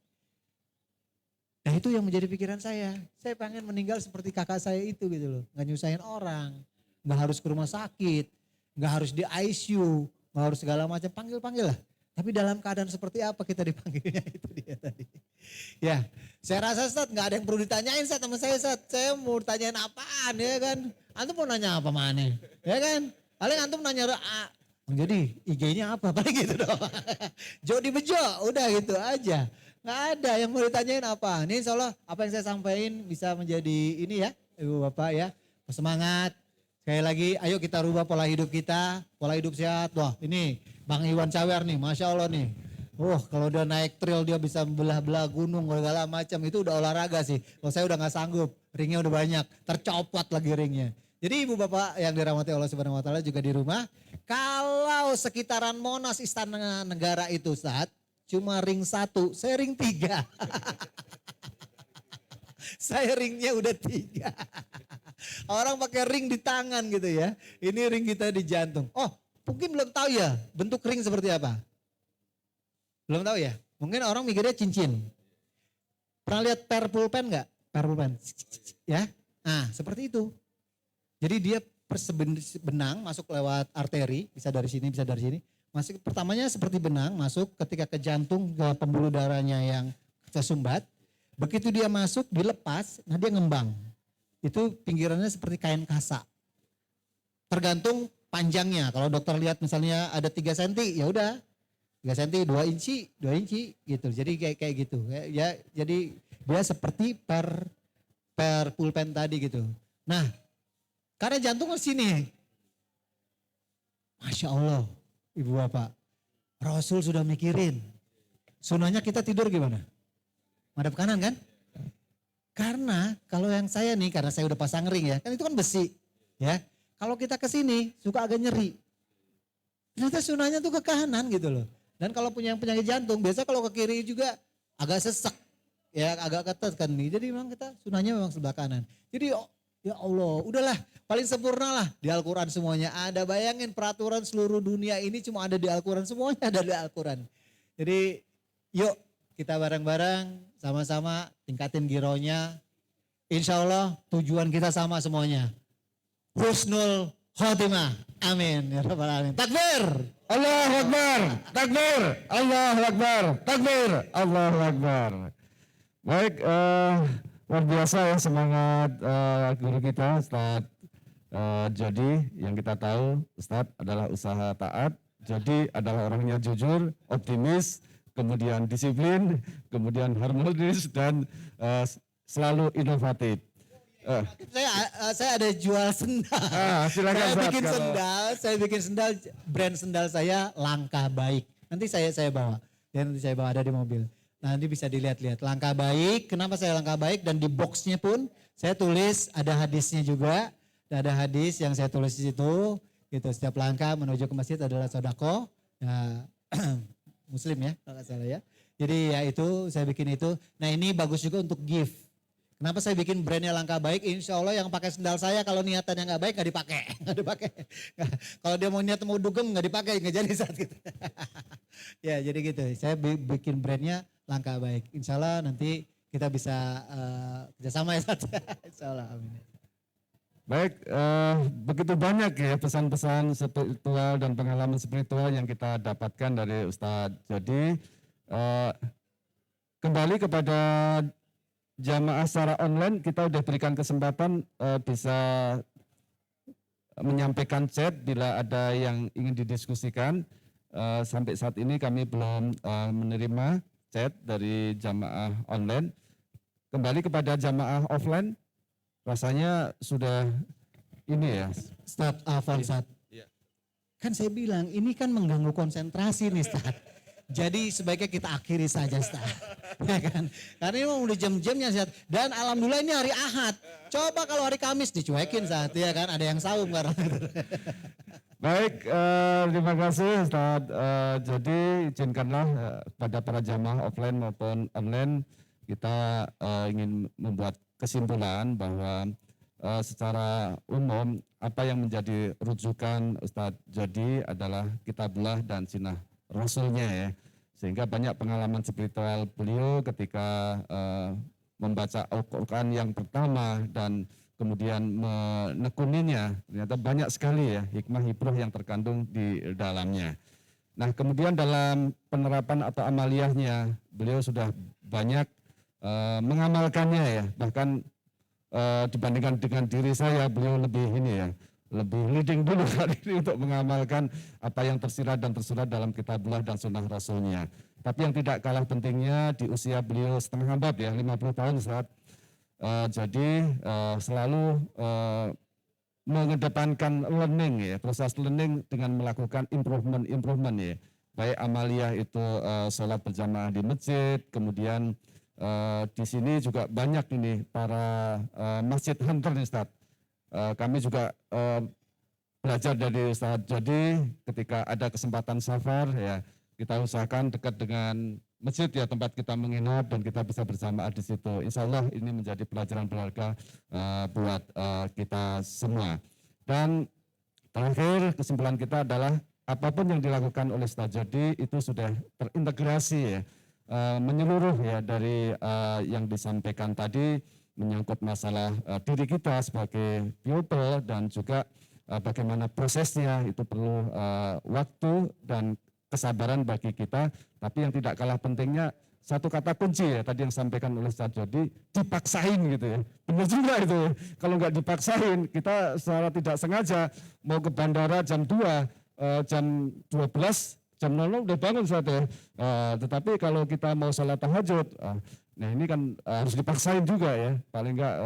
Nah itu yang menjadi pikiran saya. Saya pengen meninggal seperti kakak saya itu gitu loh. Gak nyusahin orang, gak harus ke rumah sakit, gak harus di ICU, gak harus segala macam, panggil-panggil lah. Tapi dalam keadaan seperti apa kita dipanggilnya, itu dia tadi. Ya, saya rasa Ustaz gak ada yang perlu ditanyain Ustaz sama saya Ustaz. Saya mau tanyain apaan ya kan. Antum mau nanya apa mana? Ya kan. Paling antum nanya, jadi IG-nya apa? Paling gitu doang. Jody Bejo, udah gitu aja. Nggak ada yang mau ditanyain apa. Ini insya Allah apa yang saya sampaikan bisa menjadi ini ya, Ibu Bapak ya. Semangat. Sekali lagi, ayo kita rubah pola hidup kita, pola hidup sehat. Wah ini Bang Iwan Cawer nih, Masya Allah nih. Kalau dia naik trail dia bisa belah-belah gunung, segala macam. Itu udah olahraga sih. Kalau saya udah nggak sanggup, ringnya udah banyak. Tercopot lagi ringnya. Jadi ibu bapak yang dirahmati Allah Subhanahu Wa Taala juga di rumah. Kalau sekitaran Monas Istana Negara itu Ustaz, cuma ring 1, saya ring 3. Saya ringnya udah 3. Orang pakai ring di tangan gitu ya. Ini ring kita di jantung. Oh mungkin belum tahu ya bentuk ring seperti apa. Belum tahu ya. Mungkin orang mikirnya cincin. Pernah lihat pulpen nggak? Pulpen. Ya. Nah seperti itu. Jadi dia benang masuk lewat arteri. Bisa dari sini, bisa dari sini. Masuk pertamanya seperti benang masuk ketika ke jantung, ke pembuluh darahnya yang tersumbat. Begitu dia masuk dilepas, nah dia ngembang. Itu pinggirannya seperti kain kasa. Tergantung panjangnya. Kalau dokter lihat misalnya ada 3 cm, ya udah 3 cm, 2 inci, 2 inci gitu. Jadi kayak gitu. Ya, jadi dia seperti per pulpen tadi gitu. Nah, karena jantung ke sini. Masya Allah, Ibu Bapak. Rasul sudah mikirin. Sunahnya kita tidur gimana? Madep kanan kan? Karena kalau yang saya nih, karena saya udah pasang ring ya, kan itu kan besi. Ya, kalau kita ke sini suka agak nyeri. Ternyata sunahnya tuh ke kanan gitu loh. Dan kalau punya yang penyakit jantung, biasa kalau ke kiri juga agak sesek. Ya agak ketat kan nih. Jadi memang kita sunahnya memang sebelah kanan. Jadi ya Allah, udahlah paling sempurna lah di Al-Quran semuanya ada. Bayangin peraturan seluruh dunia ini cuma ada di Al-Quran, semuanya ada di Al-Quran. Jadi yuk kita bareng-bareng sama-sama tingkatin gironya. Insya Allah tujuan kita sama semuanya. Husnul khotimah. Amin. Ya Rabbal Alamin. Takbir. Allahu Akbar. Takbir. Allahu Akbar. Takbir. Allahu Akbar. Baik, luar biasa ya semangat guru kita Ustaz Jody. Yang kita tahu Ustaz adalah usaha taat. Jody adalah orangnya jujur, optimis, kemudian disiplin, kemudian harmonis dan selalu inovatif. Saya ada jual sendal. Silakan saya bikin sendal, brand sendal saya Langkah Baik. Nanti saya bawa. Ya, nanti saya bawa ada di mobil. Nanti bisa dilihat-lihat. Langkah Baik, kenapa saya Langkah Baik, dan di boxnya pun saya tulis ada hadisnya juga. Ada hadis yang saya tulis di situ. Gitu, setiap langkah menuju ke masjid adalah sodako. Nah, Muslim ya kalau nggak salah ya. Jadi ya itu saya bikin itu. Nah ini bagus juga untuk gift. Kenapa saya bikin brandnya Langkah Baik? Insya Allah yang pakai sendal saya kalau niatannya nggak baik nggak dipakai, nggak dipakai. Kalau dia mau niat mau dugem nggak dipakai, nggak jadi saat gitu. Ya jadi gitu. Saya bikin brandnya Langkah Baik. Insya Allah nanti kita bisa kerjasama ya saat. Insya Allah. Amin. Baik, begitu banyak ya pesan-pesan spiritual dan pengalaman spiritual yang kita dapatkan dari Ustadz. Jadi kembali kepada jamaah secara online, kita sudah berikan kesempatan bisa menyampaikan chat bila ada yang ingin didiskusikan. Sampai saat ini kami belum menerima chat dari jamaah online. Kembali kepada jamaah offline, rasanya sudah ini ya. Ustadz Afan, kan saya bilang ini kan mengganggu konsentrasi nih Ustadz. Jadi sebaiknya kita akhiri saja Ustadz. Ya kan? Karena ini udah jam-jamnya Ustadz. Dan alhamdulillah ini hari Ahad. Coba kalau hari Kamis dicuekin Ustadz ya kan. Ada yang saum karena Baik, terima kasih Ustadz. Jadi izinkanlah pada para jamaah offline maupun online kita ingin membuat kesimpulan bahwa secara umum apa yang menjadi rujukan Ustadz Jody adalah kitabullah dan sunnah Rasulnya ya. Sehingga banyak pengalaman spiritual beliau ketika membaca Al-Quran yang pertama dan kemudian menekuninya, ternyata banyak sekali ya hikmah ibrah yang terkandung di dalamnya. Nah, kemudian dalam penerapan atau amaliyahnya, beliau sudah banyak mengamalkannya ya, bahkan dibandingkan dengan diri saya, beliau lebih ini ya, lebih leading dulu kali ini untuk mengamalkan apa yang tersirat dan tersurat dalam kitabullah dan sunnah rasulnya. Tapi yang tidak kalah pentingnya di usia beliau setengah abad ya, 50 tahun saat jadi selalu mengedepankan learning ya, proses learning dengan melakukan improvement ya. Baik amaliyah itu sholat berjamaah di masjid, kemudian di sini juga banyak ini para masjid hunter nih Ustaz. Kami juga belajar dari Ustaz. Jadi ketika ada kesempatan safar ya, kita usahakan dekat dengan masjid ya tempat kita menginap dan kita bisa berjamaah di situ. Insya Allah ini menjadi pelajaran berharga buat kita semua. Dan terakhir kesimpulan kita adalah apapun yang dilakukan oleh Setajadi itu sudah terintegrasi ya, menyeluruh ya dari yang disampaikan tadi menyangkut masalah diri kita sebagai pupil dan juga bagaimana prosesnya itu perlu waktu dan kesabaran bagi kita, tapi yang tidak kalah pentingnya satu kata kunci ya tadi yang disampaikan oleh Ustaz Jody, dipaksain gitu ya. Benar juga itu ya. Kalau nggak dipaksain, kita secara tidak sengaja mau ke bandara jam 2, jam 12, jam 00 udah bangun Ustaz ya. Tetapi kalau kita mau sholat tahajud, nah ini kan harus dipaksain juga ya. Paling nggak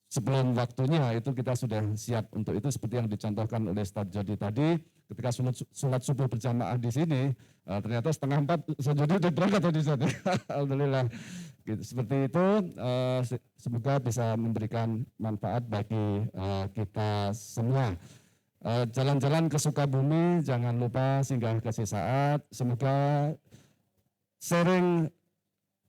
sebelum waktunya itu kita sudah siap untuk itu seperti yang dicontohkan oleh Ustaz Jody tadi. Ketika sholat subuh berjamaah di sini, ternyata setengah 4 Ustaz Jody udah berangkat tadi Ustaz. Alhamdulillah. Gitu. Seperti itu, semoga bisa memberikan manfaat bagi kita semua. Jalan-jalan ke Sukabumi, jangan lupa singgah ke sesaat. Semoga sharing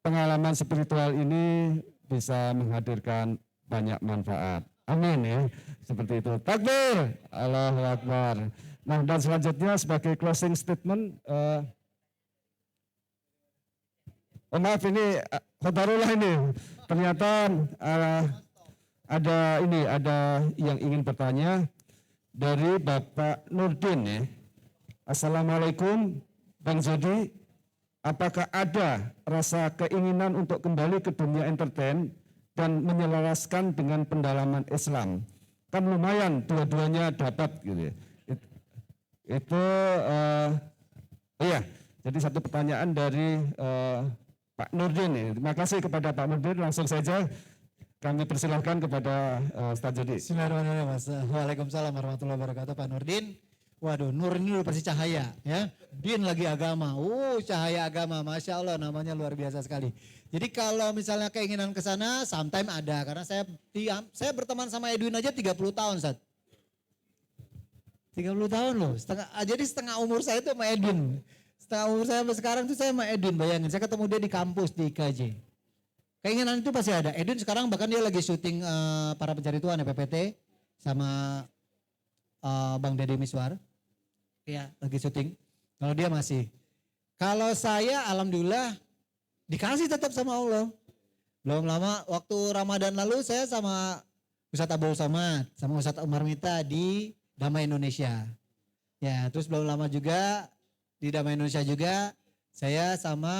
pengalaman spiritual ini bisa menghadirkan banyak manfaat. Amin ya. Seperti itu. Takbir. Allahu Akbar. Nah, dan selanjutnya sebagai closing statement, maaf ini khobarullah ini ternyata ada yang ingin bertanya dari Bapak Nurdin ya. Assalamualaikum Bang Jody, apakah ada rasa keinginan untuk kembali ke dunia entertain dan menyelaraskan dengan pendalaman Islam? Kan lumayan dua-duanya dapat gitu ya. Itu iya, jadi satu pertanyaan dari Pak Nurdin ya. Terima kasih kepada Pak Nurdin, langsung saja kami persilahkan kepada Ustaz Jody. Bismillahirrahmanirrahim. Mas. Waalaikumsalam warahmatullahi wabarakatuh. Pak Nurdin. Waduh, Nur ini udah pasti cahaya ya. Din lagi agama. Cahaya agama. Masya Allah, namanya luar biasa sekali. Jadi kalau misalnya keinginan ke sana, sometime ada. Karena saya berteman sama Edwin aja 30 tahun, Ustaz. 30 tahun loh. Jadi setengah umur saya itu sama Edwin. Setengah umur saya sampai sekarang itu saya sama Edwin, bayangin. Saya ketemu dia di kampus di IKJ. Keinginan itu pasti ada. Edwin sekarang bahkan dia lagi syuting Para Pencari Tuhan PPT sama Bang Deddy Miswar. Ya, lagi syuting. Kalau dia masih. Kalau saya alhamdulillah dikasih tetap sama Allah. Belum lama waktu Ramadan lalu saya sama Ustadz Abdul Somad, sama Ustadz Umar Mita di Damai Indonesia. Ya, terus belum lama juga di Damai Indonesia juga saya sama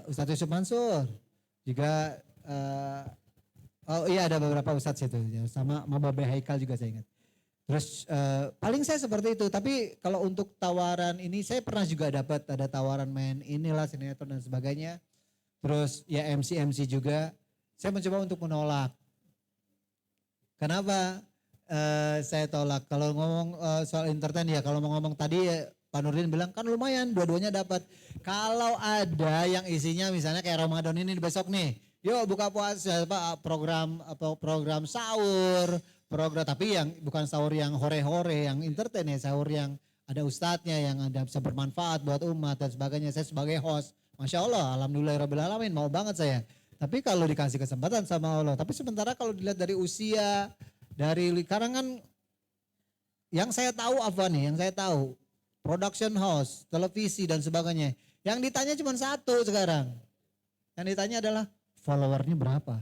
Ustadz Yusuf Mansur. Juga ada beberapa Ustadz itu ya, sama Mababe Haikal juga saya ingat. Terus paling saya seperti itu, tapi kalau untuk tawaran ini saya pernah juga dapat ada tawaran main inilah sinetron dan sebagainya. Terus ya MC juga, saya mencoba untuk menolak. Kenapa saya tolak? Kalau ngomong soal entertain ya, kalau mau ngomong tadi ya, Pak Nurdin bilang kan lumayan dua-duanya dapat. Kalau ada yang isinya misalnya kayak Ramadan ini besok nih, yuk buka puasa program sahur. Program tapi yang bukan sahur yang hore-hore, yang entertain ya, sahur yang ada ustadznya, yang ada bisa bermanfaat buat umat dan sebagainya. Saya sebagai host, Masya Allah, alhamdulillahirrahmanirrahim, mau banget saya. Tapi kalau dikasih kesempatan sama Allah, tapi sementara kalau dilihat dari usia, karena kan yang saya tahu apa nih, yang saya tahu production house, televisi dan sebagainya. Yang ditanya cuma satu sekarang. Yang ditanya adalah followernya berapa?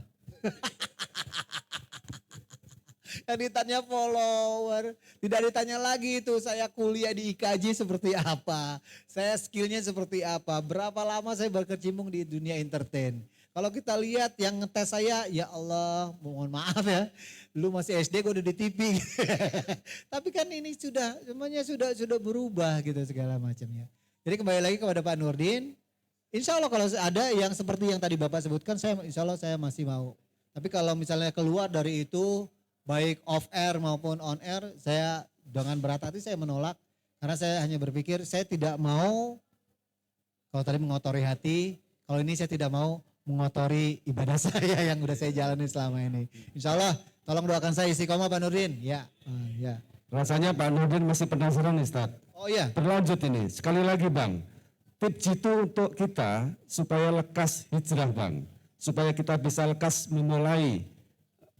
Yang ditanya follower, tidak ditanya lagi itu saya kuliah di IKJ seperti apa, saya skillnya seperti apa, berapa lama saya berkecimpung di dunia entertain. Kalau kita lihat yang ngetes saya, ya Allah mohon maaf ya, lu masih SD gue udah di TV. Tapi kan ini sudah, semuanya sudah berubah gitu segala macamnya. Jadi kembali lagi kepada Pak Nurdin, insya Allah kalau ada yang seperti yang tadi Bapak sebutkan, insya Allah saya masih mau. Tapi kalau misalnya keluar dari itu, baik off air maupun on air, saya dengan berat hati saya menolak. Karena saya hanya berpikir saya tidak mau, kalau tadi mengotori hati, kalau ini saya tidak mau mengotori ibadah saya yang udah saya jalani selama ini. Insya Allah tolong doakan saya istiqomah Pak Nurdin. Ya, ya. Rasanya Pak Nurdin masih penasaran Ustaz. Oh iya. Berlanjut ini, sekali lagi Bang. Tips jitu untuk kita supaya lekas hijrah Bang. Supaya kita bisa lekas memulai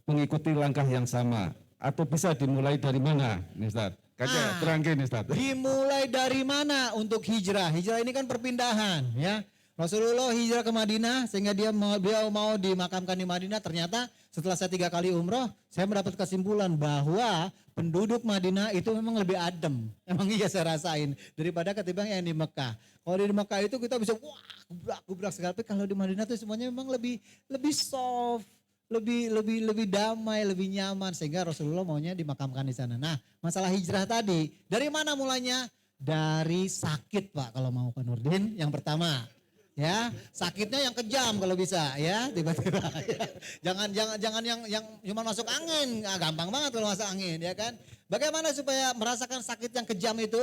mengikuti langkah yang sama. Atau bisa dimulai dari mana nih Ustaz? Kakak terangkin Ustaz. Dimulai dari mana untuk hijrah? Hijrah ini kan perpindahan ya. Rasulullah hijrah ke Madinah sehingga beliau mau dimakamkan di Madinah. Ternyata setelah saya 3 kali umroh, saya mendapat kesimpulan bahwa penduduk Madinah itu memang lebih adem. Emang iya saya rasain daripada ketimbang yang di Mekah. Kalau di Mekah itu kita bisa wah gubrak segala, tapi kalau di Madinah itu semuanya memang lebih soft, lebih damai, lebih nyaman sehingga Rasulullah maunya dimakamkan di sana. Nah, masalah hijrah tadi, dari mana mulanya? Dari sakit Pak kalau mau Pak Nurdin yang pertama. Ya, sakitnya yang kejam kalau bisa ya, tiba-tiba. Ya. Jangan yang cuma masuk angin, gampang banget kalau masuk angin ya kan. Bagaimana supaya merasakan sakit yang kejam itu?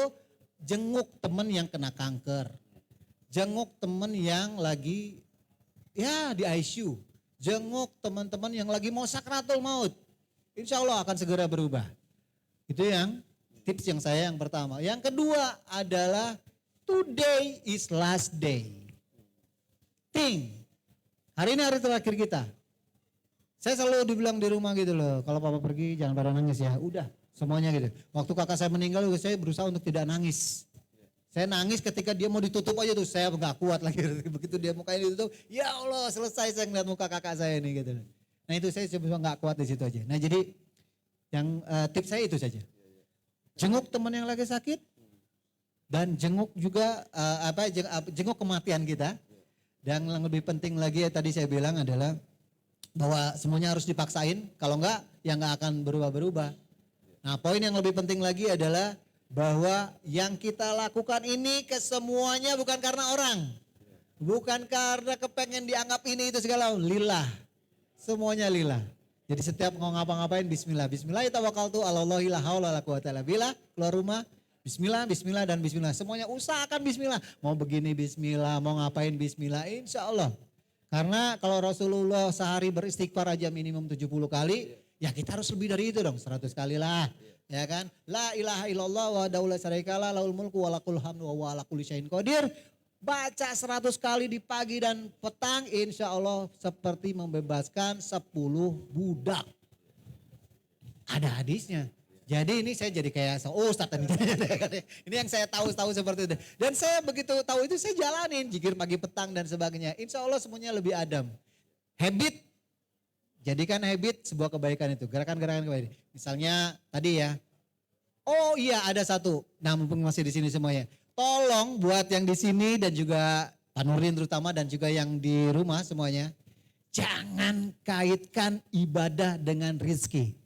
Jenguk teman yang kena kanker. Jenguk teman yang lagi ya di ICU. Jenguk teman-teman yang lagi mau sakratul maut. Insya Allah akan segera berubah. Itu yang tips yang saya yang pertama. Yang kedua adalah today is last day. Hari ini hari terakhir kita. Saya selalu dibilang di rumah gitu loh, kalau papa pergi jangan pada nangis ya. Udah semuanya gitu. Waktu kakak saya meninggal saya berusaha untuk tidak nangis. Saya nangis ketika dia mau ditutup aja tuh, saya nggak kuat lagi. Begitu dia mukanya ditutup, ya Allah selesai saya ngeliat muka kakak saya ini gitu. Nah itu saya coba nggak kuat di situ aja. Nah jadi yang tips saya itu saja. Jenguk teman yang lagi sakit dan jenguk juga jenguk kematian kita. Dan yang lebih penting lagi ya tadi saya bilang adalah bahwa semuanya harus dipaksain, kalau enggak ya enggak akan berubah-berubah. Nah poin yang lebih penting lagi adalah bahwa yang kita lakukan ini kesemuanya bukan karena orang. Bukan karena kepengen dianggap ini itu segala, lillah. Semuanya lillah. Jadi setiap mau ngapa-ngapain bismillah. Bismillah tawakkaltu 'alallahi la haula wala quwata illa billah. Keluar rumah bismillah, bismillah dan bismillah. Semuanya usahakan bismillah. Mau begini bismillah, mau ngapain bismillah, insya Allah. Karena kalau Rasulullah sehari beristighfar aja minimum 70 kali, ya kita harus lebih dari itu dong, 100 kali lah. Ya kan? La ilaha illallah wa daula syarikalah lahul mulku wa lakul hamdu wa ala kulli syai'in qadir. Baca 100 kali di pagi dan petang, insya Allah seperti membebaskan 10 budak. Ada hadisnya. Jadi ini saya jadi kayak ustadz ini. Ini yang saya tahu seperti itu. Dan saya begitu tahu itu saya jalanin jikir pagi petang dan sebagainya. Insya Allah semuanya lebih adem. Habit, jadikan habit sebuah kebaikan itu. Gerakan-gerakan kebaikan. Misalnya tadi ya. Oh iya ada satu. Nah mumpung masih di sini semuanya. Tolong buat yang di sini dan juga Pak Nurdin terutama dan juga yang di rumah semuanya. Jangan kaitkan ibadah dengan rizki.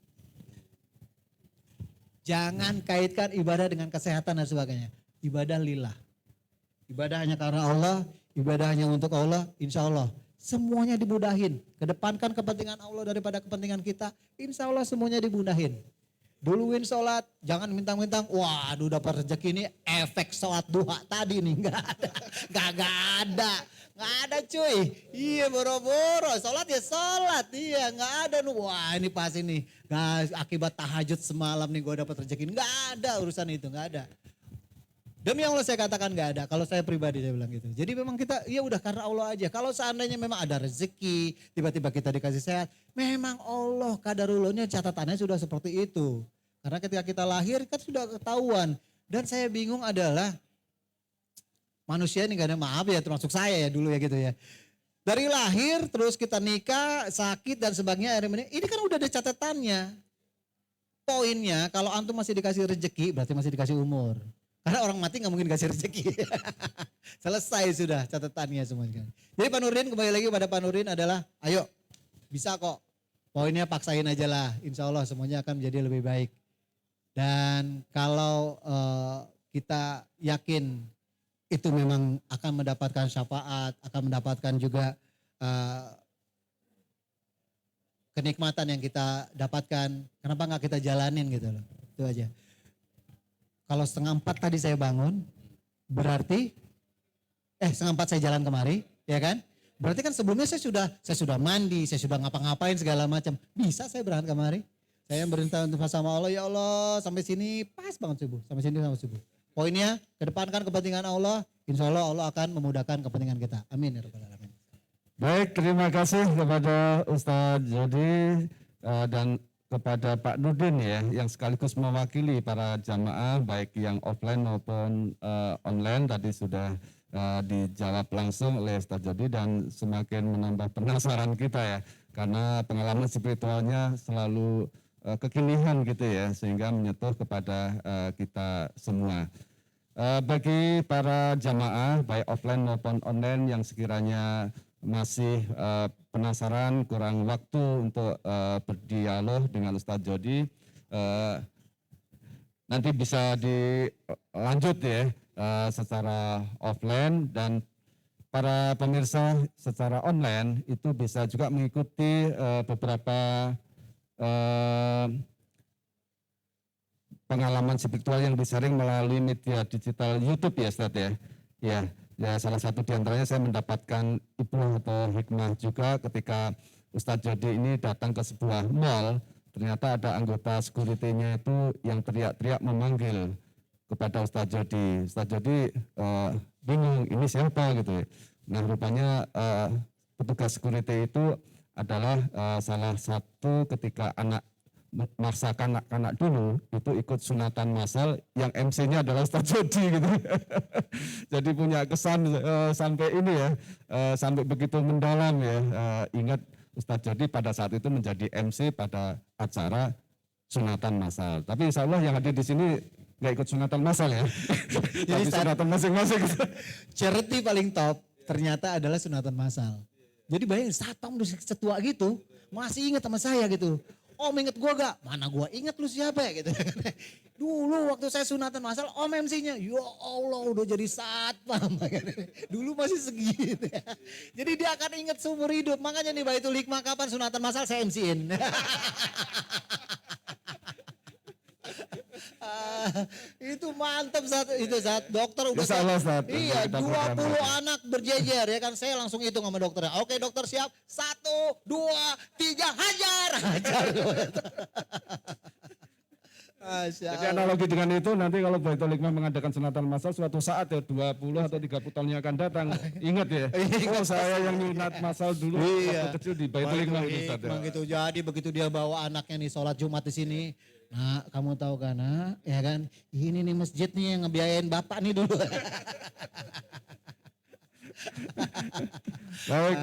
Jangan kaitkan ibadah dengan kesehatan dan sebagainya. Ibadah lillah. Ibadah hanya karena Allah, ibadah hanya untuk Allah, insya Allah. Semuanya dimudahin. Kedepankan kepentingan Allah daripada kepentingan kita, insya Allah semuanya dimudahin. Duluin sholat, jangan mentang-mentang, waduh dapat rezeki ini efek sholat duha tadi nih. Enggak ada, Nggak ada cuy. Iya boro-boro, sholat ya sholat. Iya nggak ada. Wah ini pas ini. Akibat tahajud semalam nih gue dapat rezeki. Nggak ada urusan itu, nggak ada. Demi Allah saya katakan nggak ada. Kalau saya pribadi saya bilang gitu. Jadi memang kita ya udah karena Allah aja. Kalau seandainya memang ada rezeki, tiba-tiba kita dikasih sehat. Memang Allah kadarullahnya catatannya sudah seperti itu. Karena ketika kita lahir kan sudah ketahuan. Dan saya bingung adalah manusia ini gak ada maaf ya termasuk saya ya dulu ya gitu ya. Dari lahir terus kita nikah, sakit dan sebagainya. Ini kan udah ada catatannya. Poinnya kalau antum masih dikasih rezeki berarti masih dikasih umur. Karena orang mati nggak mungkin kasih rezeki. Selesai sudah catatannya semuanya. Jadi Pak Nurdin, kembali lagi pada Pak Nurdin adalah ayo bisa kok. Poinnya paksain aja lah. Insya Allah semuanya akan menjadi lebih baik. Dan kalau kita yakin itu memang akan mendapatkan syafaat, akan mendapatkan juga kenikmatan yang kita dapatkan, kenapa nggak kita jalanin gitu loh, itu aja. Kalau 3:30 tadi saya bangun, berarti 3:30 saya jalan kemari, ya kan? Berarti kan sebelumnya saya sudah mandi, saya sudah ngapa-ngapain segala macam. Bisa saya berangkat kemari. Saya berintah untuk sama Allah, ya Allah sampai sini pas banget subuh, sampai sini sampai subuh. Poinnya kedepankan kepentingan Allah, insya Allah Allah akan memudahkan kepentingan kita. Amin ya rabbal alamin. Baik, terima kasih kepada Ustadz Jody dan kepada Pak Nurdin ya, yang sekaligus mewakili para jamaah baik yang offline maupun online tadi sudah dijawab langsung oleh Ustadz Jody dan semakin menambah penasaran kita ya, karena pengalaman spiritualnya selalu kekinian gitu ya, sehingga menyentuh kepada kita semua. Bagi para jamaah baik offline maupun online yang sekiranya masih penasaran, kurang waktu untuk berdialog dengan Ustadz Jody, nanti bisa dilanjut ya secara offline, dan para pemirsa secara online itu bisa juga mengikuti beberapa pengalaman spiritual yang disaring melalui media digital YouTube ya Ustadz ya. Ya, salah satu diantaranya saya mendapatkan ibrah atau hikmah juga ketika Ustadz Jody ini datang ke sebuah mall, ternyata ada anggota security-nya itu yang teriak-teriak memanggil kepada Ustadz Jody. Ustadz Jody bingung, ini siapa gitu ya. Nah rupanya petugas security itu adalah salah satu ketika masa kanak-kanak dulu itu ikut sunatan massal yang MC-nya adalah Ustadz Jody gitu. Jadi punya kesan sampai ini ya, sampai begitu mendalam ya. Ingat Ustadz Jody pada saat itu menjadi MC pada acara sunatan massal. Tapi insya Allah yang hadir di sini nggak ikut sunatan massal ya. Jadi sunatan masing-masing. Charity paling top ternyata adalah sunatan massal. Jadi bayangin satpam udah setua gitu masih ingat sama saya gitu. Om inget gue gak? Mana gue inget lu siapa ya gitu. Dulu waktu saya sunatan massal om MC-nya. Ya Allah udah jadi satpam. Dulu masih segitu ya. Jadi dia akan inget seumur hidup. Makanya nih Baitul Hikmah kapan sunatan massal saya MC-in. Itu mantap saat dokter udah iya 20 anak berjejer ya kan, saya langsung hitung sama dokternya. Oke dokter siap, 1, 2, 3 hajar. Jadi analogi dengan itu nanti kalau Baitul Hikmah mengadakan sunatan massal suatu saat ya 20 atau 30 tahun yang akan datang, ingat ya, oh saya yang nyunat massal dulu waktu kecil di Baitul Hikmah itu. Gitu. Jadi begitu dia bawa anaknya nih sholat Jumat di sini, nah kamu tahu kan, ya kan, ini nih masjid nih yang ngebiayain bapak nih dulu. Baik,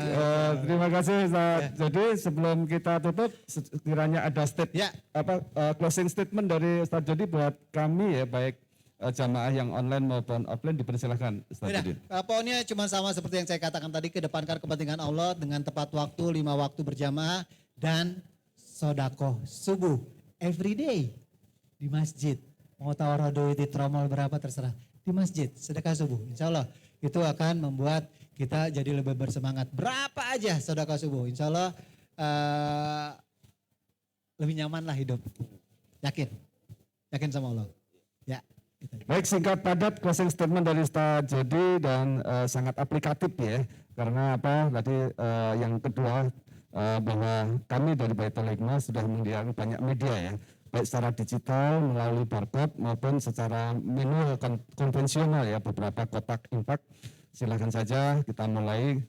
terima kasih Ustaz. Jadi sebelum kita tutup, sekiranya ada closing statement dari Ustaz Jody buat kami ya, baik jamaah yang online maupun offline, dipersilahkan Ustaz Jody. Pokoknya cuma sama seperti yang saya katakan tadi, kedepankan kepentingan Allah dengan tepat waktu, 5 waktu berjamaah dan sodakoh subuh every day di masjid. Mau tawarodo di tromol berapa terserah, di masjid sedekah subuh. Insya Allah itu akan membuat kita jadi lebih bersemangat. Berapa aja sedekah subuh, insya Allah lebih nyaman lah hidup. Yakin sama Allah. Ya. Gitu. Baik, singkat padat closing statement dari Ustaz Jody dan sangat aplikatif ya. Karena apa? Tadi yang kedua bahwa kami dari Baitul Hikmah sudah menyediakan banyak media ya, baik secara digital melalui barcode maupun secara manual konvensional ya, beberapa kotak infak. Silakan saja kita mulai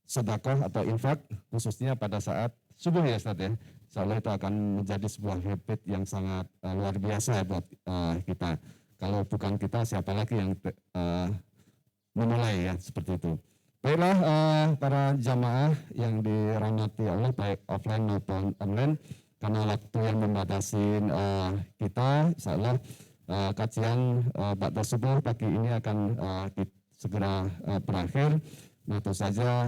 sedekah atau infak khususnya pada saat subuh ya Ustaz ya. Insya Allah itu akan menjadi sebuah habit yang sangat luar biasa buat kita. Kalau bukan kita siapa lagi yang memulai ya seperti itu. Baiklah para jamaah yang dirahmati Allah baik offline maupun online, karena waktu yang membatasi kita, insya Allah kajian ba'da subuh pagi ini akan segera berakhir. Nah, tentu saja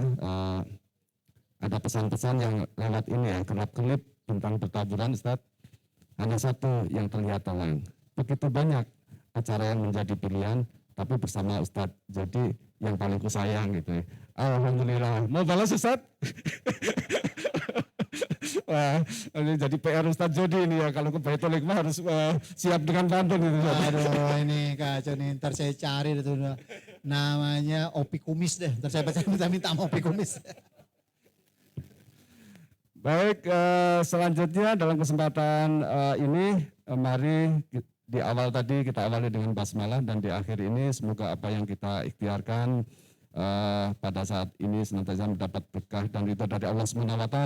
ada pesan-pesan yang lewat ini ya, kelap-kelip tentang pertaburan Ustaz. Hanya satu yang terlihat terang. Begitu banyak acara yang menjadi pilihan, tapi bersama Ustadz jadi yang paling kusayang gitu ya. Alhamdulillah. Mau balas Ustadz? Wah, ini jadi PR Ustadz Jody ini ya, kalau ke Baitul Hikmah harus siap dengan pantun gitu. Aduh ini kacau nih, ntar saya cari itu namanya Opi Kumis deh, ntar saya minta sama Opi Kumis. Baik, selanjutnya dalam kesempatan ini, mari di awal tadi kita awali dengan basmalah dan di akhir ini semoga apa yang kita ikhtiarkan pada saat ini senantiasa mendapat berkah dan ridho dari Allah SWT,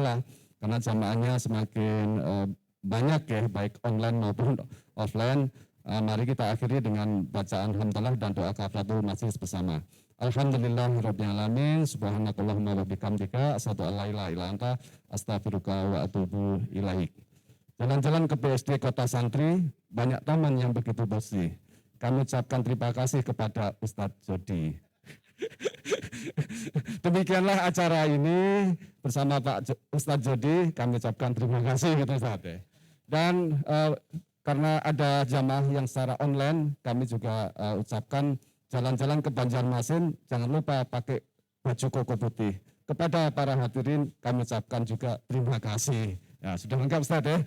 karena jamaahnya semakin banyak ya, baik online maupun offline. Mari kita akhiri dengan bacaan hamdalah dan doa kafaratul majlis bersama. Alhamdulillahirabbil alamin, subhanakallahumma wa bihamdika, asyhadu an la ilaha illa anta, astaghfiruka wa atubu ilaik. Jalan-jalan ke BSD Kota Santri, banyak taman yang begitu bersih. Kami ucapkan terima kasih kepada Ustadz Jody. Demikianlah acara ini bersama Pak Ustadz Jody, kami ucapkan terima kasih gitu Ustadz. Dan karena ada jamaah yang secara online, kami juga ucapkan jalan-jalan ke Banjarmasin, jangan lupa pakai baju koko putih. Kepada para hadirin kami ucapkan juga terima kasih. Ya, sudah lengkap Ustaz ya.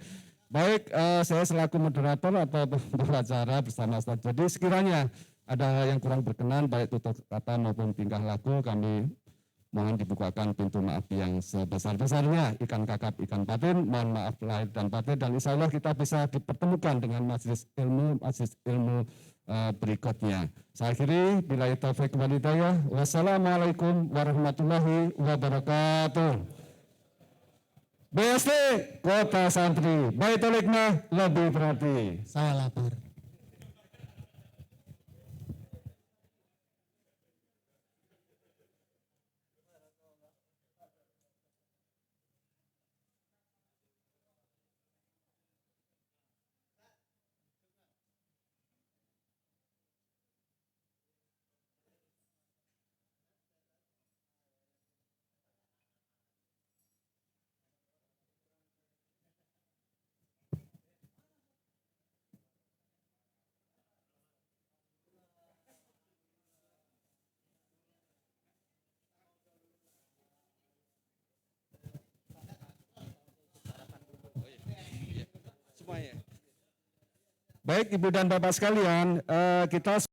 Baik, saya selaku moderator atau pembicara bersama Ustaz. Jadi sekiranya ada yang kurang berkenan, baik tutur kata maupun tingkah laku, kami mohon dibukakan pintu maaf yang sebesar-besarnya. Ikan kakap, ikan patin, mohon maaf lahir dan batin, dan insya Allah kita bisa dipertemukan dengan majelis ilmu berikutnya. Saya akhiri, billahi taufiq wal hidayah. Wassalamualaikum warahmatullahi wabarakatuh. BSD Kota Santri, Baitul Hikmah lebih berarti. Saya lapar. Baik Ibu dan Bapak sekalian, kita